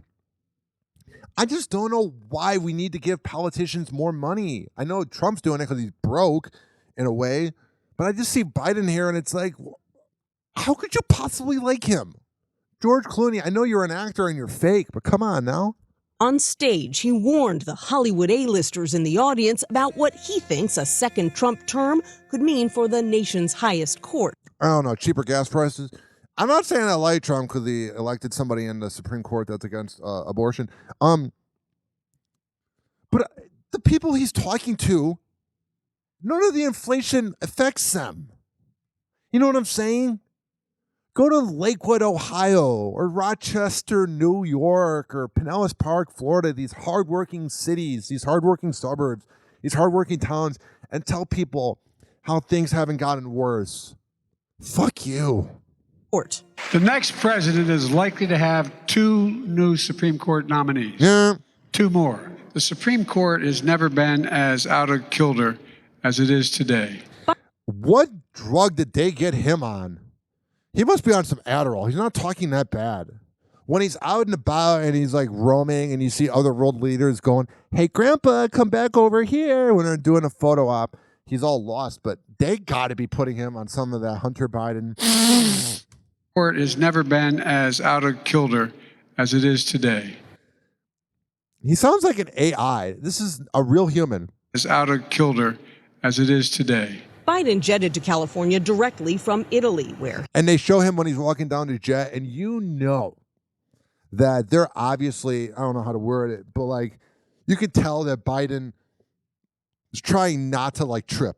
I just don't know why we need to give politicians more money. I know Trump's doing it because he's broke in a way, but I just see Biden here and it's like, how could you possibly like him? George Clooney, I know you're an actor and you're fake, but come on now. On stage, he warned the Hollywood A-listers in the audience about what he thinks a second Trump term could mean for the nation's highest court. I don't know, cheaper gas prices. I'm not saying I like Trump because he elected somebody in the Supreme Court that's against abortion. But the people he's talking to, none of the inflation affects them. You know what I'm saying? Go to Lakewood, Ohio, or Rochester, New York, or Pinellas Park, Florida, these hardworking cities, these hardworking suburbs, these hardworking towns, and tell people how things haven't gotten worse. Fuck you. Court. The next president is likely to have 2 new Supreme Court nominees. Yeah. 2 more. The Supreme Court has never been as out of kilter as it is today. What drug did they get him on? He must be on some Adderall. He's not talking that bad. When he's out and about and he's like roaming and you see other world leaders going, hey, Grandpa, come back over here when they're doing a photo op, he's all lost. But they got to be putting him on some of that Hunter Biden. Court has never been as out of kilter as it is today. He sounds like an AI. This is a real human. As out of kilter as it is today. Biden jetted to California directly from Italy, where... And they show him when he's walking down the jet, and you know that they're obviously, I don't know how to word it, but like, you can tell that Biden is trying not to like trip.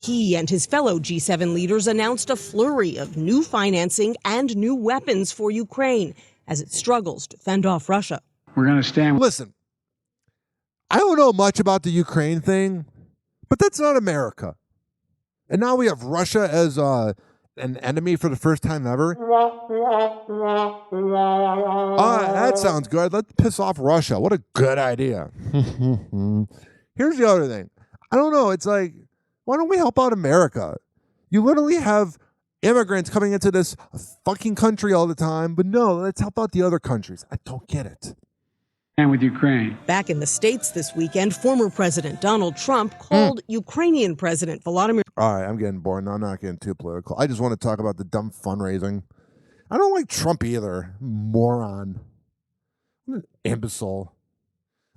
He and his fellow G7 leaders announced a flurry of new financing and new weapons for Ukraine as it struggles to fend off Russia. We're going to stand... Listen, I don't know much about the Ukraine thing, but that's not America. And now we have Russia as an enemy for the first time ever. That sounds good. Let's piss off Russia. What a good idea. Here's the other thing. I don't know. It's like, why don't we help out America? You literally have immigrants coming into this fucking country all the time, but no, let's help out the other countries. I don't get it. And with Ukraine. Back in the States this weekend, former President Donald Trump called Ukrainian President Volodymyr. All right, I'm getting bored. I'm not getting too political. I just want to talk about the dumb fundraising. I don't like Trump either. Moron. What an imbecile.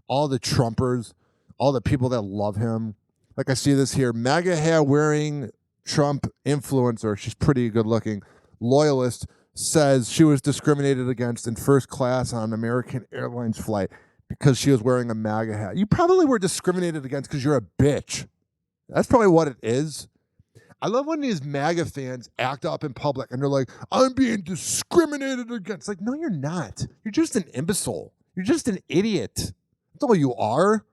All the Trumpers, all the people that love him. Like I see this here, MAGA hair wearing Trump influencer. She's pretty good looking. Loyalist says she was discriminated against in first class on an American Airlines flight because she was wearing a MAGA hat. You probably were discriminated against because you're a bitch. That's probably what it is. I love when these MAGA fans act up in public and they're like, I'm being discriminated against. Like, no, you're not. You're just an imbecile. You're just an idiot. That's all you are.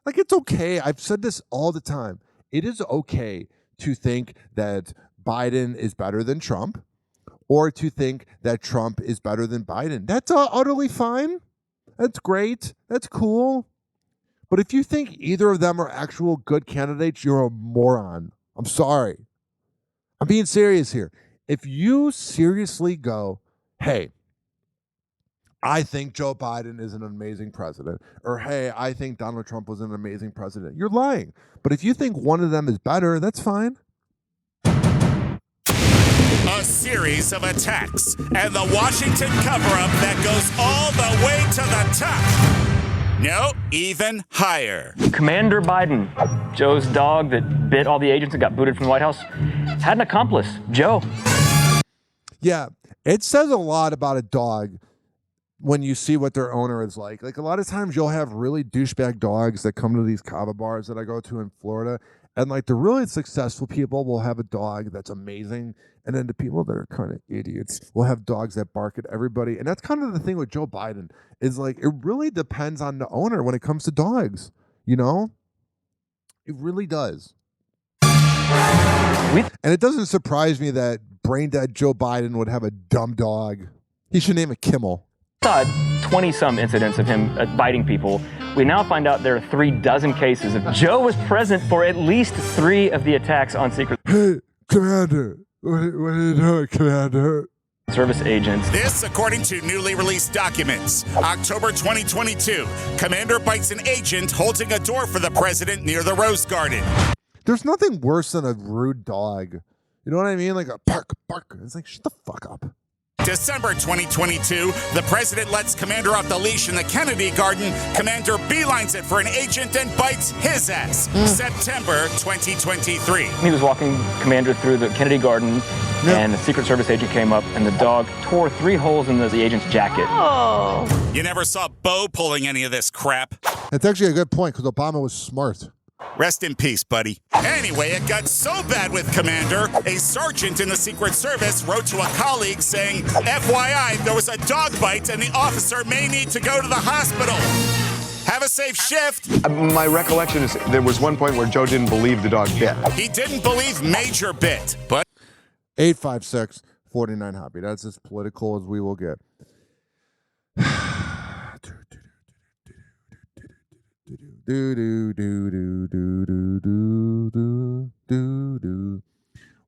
Like, it's okay. I've said this all the time. It is okay to think that Biden is better than Trump or to think that Trump is better than Biden. That's utterly fine. That's great. That's cool. But if you think either of them are actual good candidates, you're a moron. I'm sorry. I'm being serious here. If you seriously go, hey, I think Joe Biden is an amazing president, or hey, I think Donald Trump was an amazing president, you're lying. But if you think one of them is better, that's fine. A series of attacks and the Washington cover-up that goes all the way to the top. No, even higher. Commander Biden, Joe's dog that bit all the agents and got booted from the White House, had an accomplice, Joe. Yeah, it says a lot about a dog when you see what their owner is like. Like, a lot of times you'll have really douchebag dogs that come to these kava bars that I go to in Florida, and like the really successful people will have a dog that's amazing, and then the people that are kind of idiots will have dogs that bark at everybody. And that's kind of the thing with Joe Biden, is like, it really depends on the owner when it comes to dogs, you know? It really does. And it doesn't surprise me that brain dead Joe Biden would have a dumb dog. He should name it Kimmel. 20-some incidents of him biting people. We now find out there are 36 cases. If Joe was present for at least 3 of the attacks on Secret Hey, Commander, what are you doing, Commander? Service agents. This, according to newly released documents. October 2022, Commander bites an agent holding a door for the president near the Rose Garden. There's nothing worse than a rude dog. You know what I mean? Like a bark, bark. It's like, shut the fuck up. December 2022, the president lets Commander off the leash in the Kennedy Garden. Commander beelines it for an agent and bites his ass. September 2023. He was walking Commander through the Kennedy Garden, and a Secret Service agent came up, and the dog tore 3 holes in the agent's jacket. Oh. You never saw Bo pulling any of this crap. That's actually a good point, because Obama was smart. Rest in peace, buddy. Anyway, it got so bad with Commander, a sergeant in the Secret Service wrote to a colleague saying, FYI, there was a dog bite and the officer may need to go to the hospital. Have a safe shift. My recollection is there was one point where Joe didn't believe the dog bit. He didn't believe Major bit, but... 856-49-HOPPY. That's as political as we will get.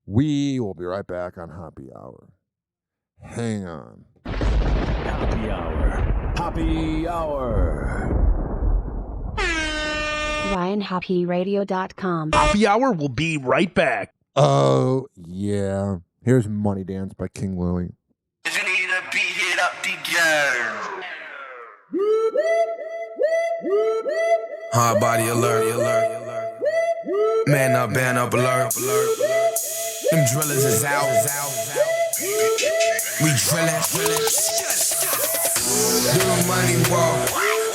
We will be right back on Hoppe Hour. Hang on. Hoppe Hour. Hoppe Hour. RyanHoppeRadio.com. Hoppe Hour will be right back. Oh, yeah. Here's Money Dance by King Louie. Hard body alert. Man up, band up, alert. Them drillers is out. We drillin'. Do the money walk.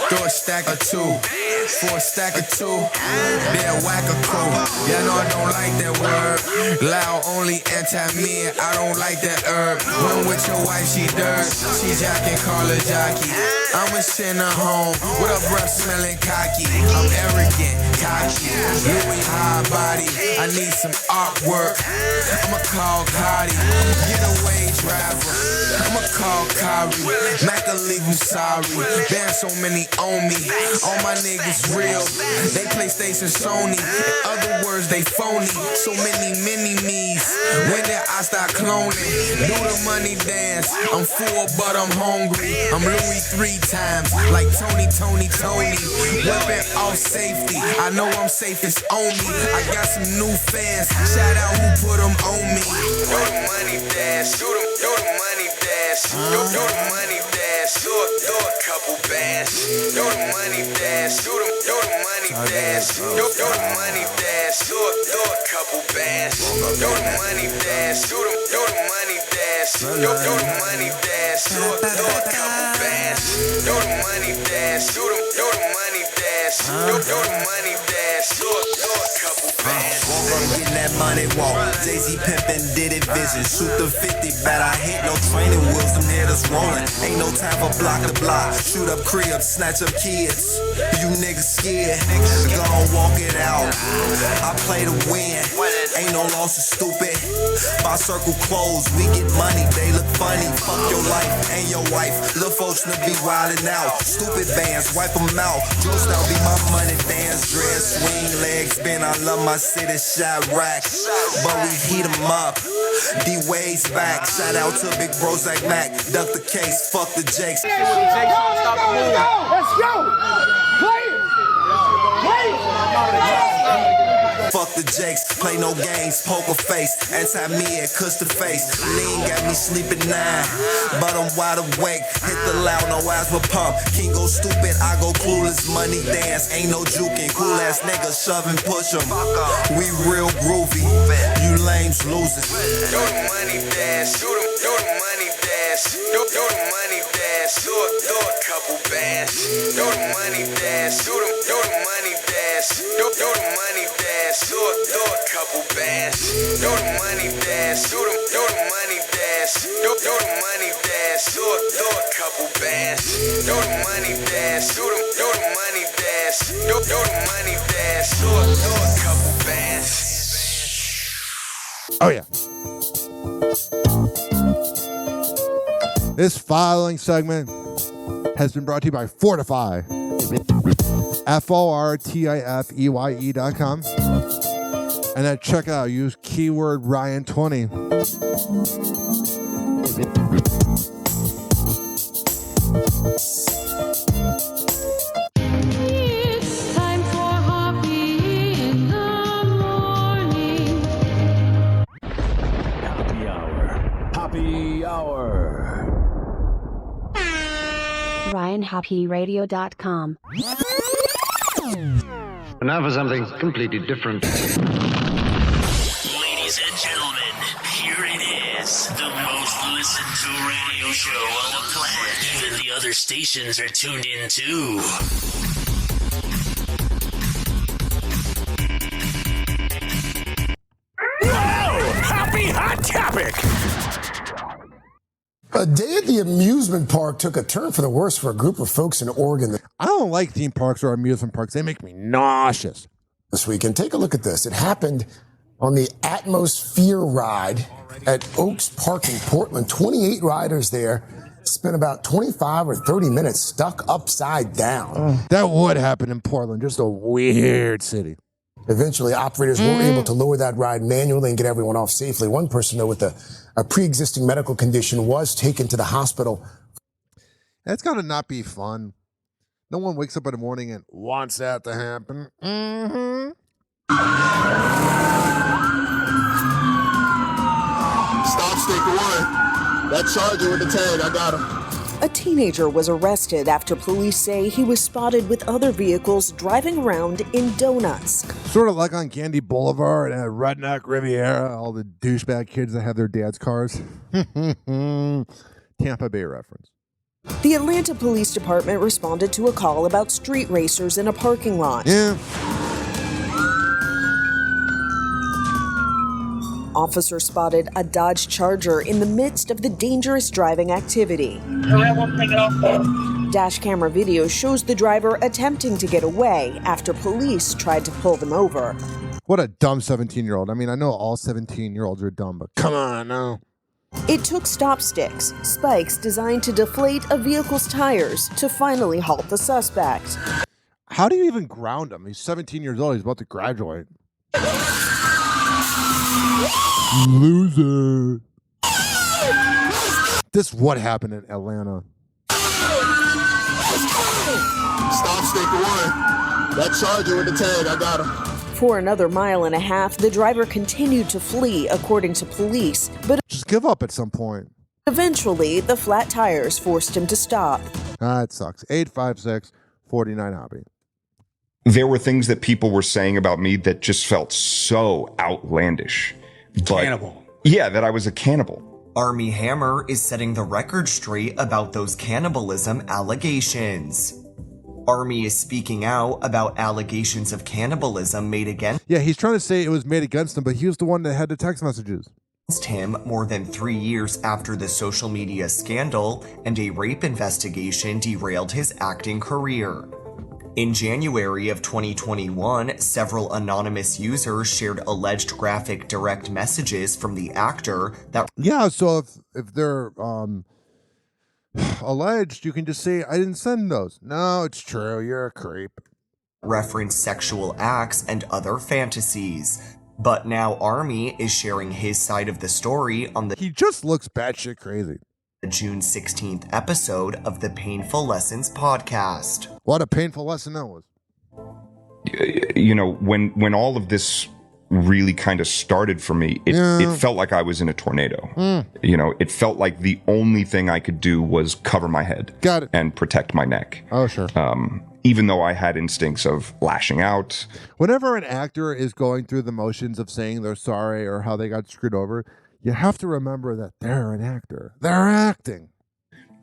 Throw a stack of 2. For a stack of 2. They'll whack a crew. Yeah, no, I don't like that word. Loud, only anti-men. I don't like that herb. Run with your wife, she dirt. She jacking, call her jockey. I'ma send her home with a breath smelling cocky. I'm arrogant, cocky. Louis high wide body. I need some artwork. I'ma call Cardi. Getaway driver. I'ma call Kari. Mac will leave you sorry. Been so many on me. All my niggas real. They PlayStation Sony. In other words, they phony. So many mini-me's. When did I start cloning? Do the money dance. I'm full, but I'm hungry. I'm Louis 3 times. Like Tony. Weapon off safety. I know I'm safe, it's on me. I got some new fans. Shout out who put them on me. Do the money dance. Do the money dance. Do the money dance. Do a couple bands. Do the money dance. Do the money dance. Do the money dance. Do a couple bands. Do the money dance. Do the money dance. Do the money dance. Do a couple bands. Do the money dance. Do the money dance. Do the money dance. Do a couple bands. Getting that money walk. Jay-Z pimpin' did it vision. Shoot the 50, bet I hit no training wheels. Them hitters rolling. Ain't no time for block to block. Shoot up cribs, snatch up kids. You niggas scared. Gonna walk it out. I play to win. Ain't no loss, is stupid. My circle closed. We get money, they look funny. Fuck your life and your wife. Lil' folks to be wildin' out. Stupid bands, wipe them out. Drill style be my money dance. Dress, swing, legs, bend. I love my city, shot racks. But we heat them up. D-Wade's back. Shout out to Big Bro Zach Mac. Duck the case, fuck the Jakes. Let's go! Play it! Fuck the Jakes, play no games, poker face, anti-me cuss the face. Lean got me sleeping 9, but I'm wide awake. Hit the loud, no eyes will pump. King go stupid, I go clueless. Money dance, ain't no juking. Cool ass niggas shove and push 'em. We real groovy, you lames losing. Do the money dance, do the money dance, do the money dance, do a couple bands. Do the money dance, do the money dance, do the money dance, do a couple bands. Do the money dance, do the money dance, do the money dance, do a couple bands. Do the money dance, do the money dance, do the money dance, do a couple bands. Oh, yeah. This following segment has been brought to you by Fortify. FORTIFEYE.com. And at checkout, use keyword Ryan20. It's time for Hoppe in the morning. Happy Hour. Happy Hour. RyanHoppeRadio.com. And now for something completely different. Ladies and gentlemen, here it is. The most listened to radio show on the planet. Even the other stations are tuned in too. Whoa! Happy Hot Topic! A day at the amusement park took a turn for the worse for a group of folks in Oregon. I don't like theme parks or amusement parks. They make me nauseous. This weekend, take a look at this. It happened on the Atmosphere ride at Oaks Park in Portland. 28 riders there spent about 25 or 30 minutes stuck upside down. That would happen in Portland, just a weird city. Eventually, operators were able to lower that ride manually and get everyone off safely. One person, though, with a pre-existing medical condition was taken to the hospital. That's got to not be fun. No one wakes up in the morning and wants that to happen. Stop stick one. That charger with the tag, I got him. A teenager was arrested after police say he was spotted with other vehicles driving around in donuts. Sort of like on Candy Boulevard and at Redneck Riviera, all the douchebag kids that have their dad's cars. Tampa Bay reference. The Atlanta Police Department responded to a call about street racers in a parking lot. Yeah. Officer spotted a Dodge Charger in the midst of the dangerous driving activity. Dash camera video shows the driver attempting to get away after police tried to pull them over. What a dumb 17-year-old. I mean, I know all 17-year-olds are dumb, but come on now. It took stop sticks, spikes designed to deflate a vehicle's tires, to finally halt the suspect. How do you even ground him? He's 17 years old. He's about to graduate. Loser. This what happened in Atlanta. Stop stick one. That Charger with the tag, I got him. For another mile and a half, the driver continued to flee, according to police, but just give up at some point. Eventually, the flat tires forced him to stop. It sucks. 856-49-HOPPY. There were things that people were saying about me that just felt so outlandish. Cannibal. Yeah, that I was a cannibal. Armie Hammer is setting the record straight about those cannibalism allegations. Armie is speaking out about allegations of cannibalism made against he's trying to say it was made against him, but he was the one that had the text messages. Him more than 3 years after the social media scandal and a rape investigation derailed his acting career. In January of 2021, several anonymous users shared alleged graphic direct messages from the actor that... Yeah, so if they're alleged, you can just say, I didn't send those. No, it's true. You're a creep. Reference sexual acts and other fantasies. But now Armie is sharing his side of the story on the... He just looks batshit crazy. The June 16th episode of the Painful Lessons podcast. What a painful lesson that was. You know, when all of this really kind of started for me, it felt like I was in a tornado. You know, it felt like the only thing I could do was cover my head. Got it. And protect my neck. Oh, sure. Even though I had instincts of lashing out. Whenever an actor is going through the motions of saying they're sorry or how they got screwed over, you have to remember that they're an actor. They're acting.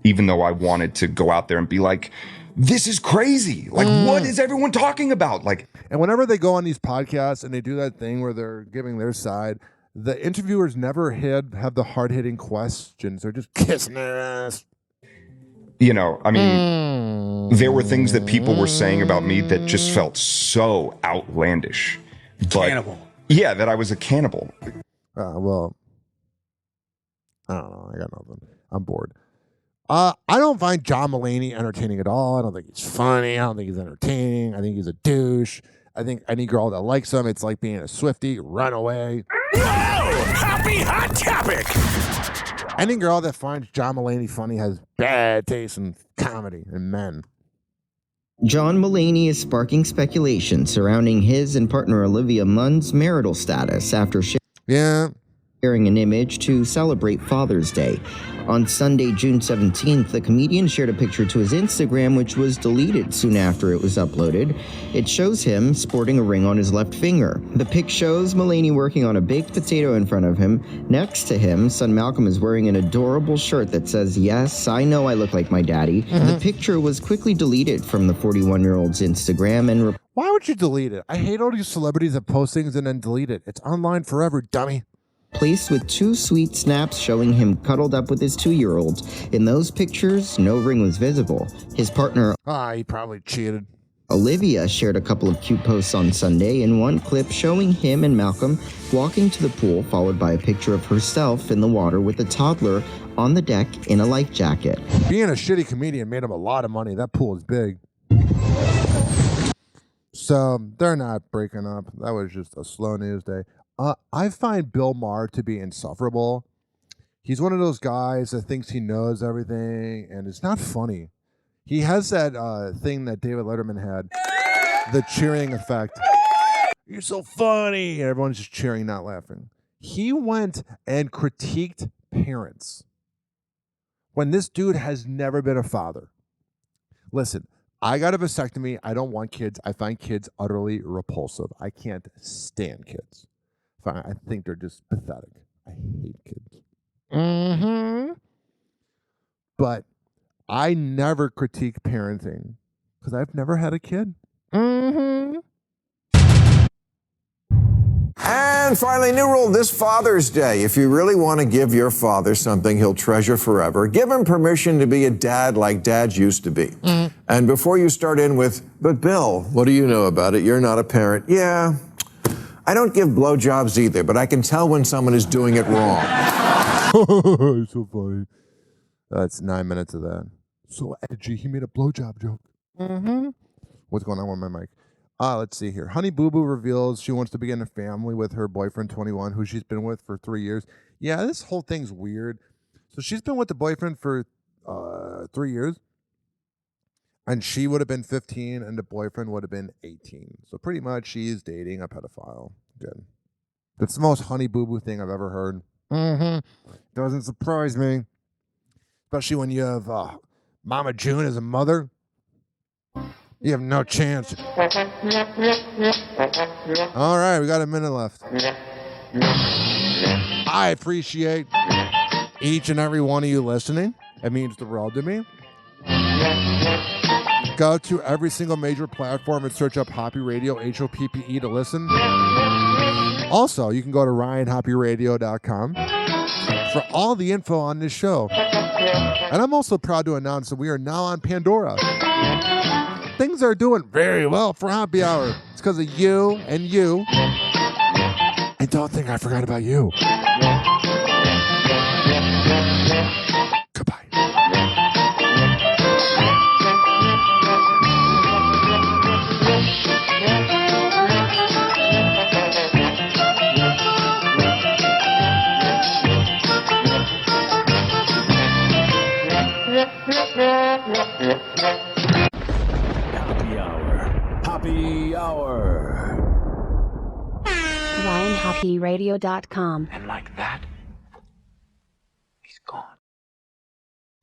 Even though I wanted to go out there and be like, this is crazy. Like, what is everyone talking about? Like, and whenever they go on these podcasts and they do that thing where they're giving their side, the interviewers never have the hard-hitting questions. They're just kissing their ass. You know, I mean, there were things that people were saying about me that just felt so outlandish. Cannibal. Yeah, that I was a cannibal. Well, I don't know. I got nothing. I'm bored. I don't find John Mulaney entertaining at all. I don't think he's funny. I don't think he's entertaining. I think he's a douche. I think any girl that likes him, it's like being a Swiftie. Run away. Whoa! Happy Hot Topic! Any girl that finds John Mulaney funny has bad taste in comedy and men. John Mulaney is sparking speculation surrounding his and partner Olivia Munn's marital status after sharing an image to celebrate Father's Day. On Sunday, June 17th, the comedian shared a picture to his Instagram, which was deleted soon after it was uploaded. It shows him sporting a ring on his left finger. The pic shows Mulaney working on a baked potato in front of him. Next to him, son Malcolm is wearing an adorable shirt that says, "Yes, I know I look like my daddy." The picture was quickly deleted from the 41-year-old's Instagram and... Why would you delete it? I hate all these celebrities that post things and then delete it. It's online forever, dummy. Placed with 2 sweet snaps showing him cuddled up with his 2-year-old. In those pictures, no ring was visible. His partner, he probably cheated. Olivia, shared a couple of cute posts on Sunday, in one clip showing him and Malcolm walking to the pool, followed by a picture of herself in the water with a toddler on the deck in a life jacket. Being a shitty comedian made him a lot of money. That pool is big. So they're not breaking up. That was just a slow news day. I find Bill Maher to be insufferable. He's one of those guys that thinks he knows everything, and it's not funny. He has that thing that David Letterman had, the cheering effect. You're so funny. And everyone's just cheering, not laughing. He went and critiqued parents when this dude has never been a father. Listen, I got a vasectomy. I don't want kids. I find kids utterly repulsive. I can't stand kids. I think they're just pathetic. I hate kids. But I never critique parenting because I've never had a kid. And finally, new rule this Father's Day. If you really want to give your father something he'll treasure forever, give him permission to be a dad like dads used to be. And before you start in with, but Bill, what do you know about it? You're not a parent. Yeah, I don't give blowjobs either, but I can tell when someone is doing it wrong. So funny. That's 9 minutes of that. So edgy. He made a blowjob joke. Mm-hmm. What's going on with my mic? Let's see here. Honey Boo Boo reveals she wants to begin a family with her boyfriend, 21, who she's been with for 3 years. Yeah, this whole thing's weird. So she's been with the boyfriend for 3 years. And she would have been 15 and the boyfriend would have been 18. So pretty much she's dating a pedophile. Good. That's the most Honey Boo Boo thing I've ever heard. Mm-hmm. Doesn't surprise me. Especially when you have Mama June as a mother. You have no chance. All right, we got a minute left. I appreciate each and every one of you listening. It means the world to me. Go to every single major platform and search up Hoppe Radio, Hoppe, to listen. Also, you can go to ryanhopperadio.com for all the info on this show. And I'm also proud to announce that we are now on Pandora. Things are doing very well for Hoppe Hour. It's because of you and you. And don't think I forgot about you. Goodbye. Hoppe Hour. RyanHoppeRadio.com. And like that, he's gone.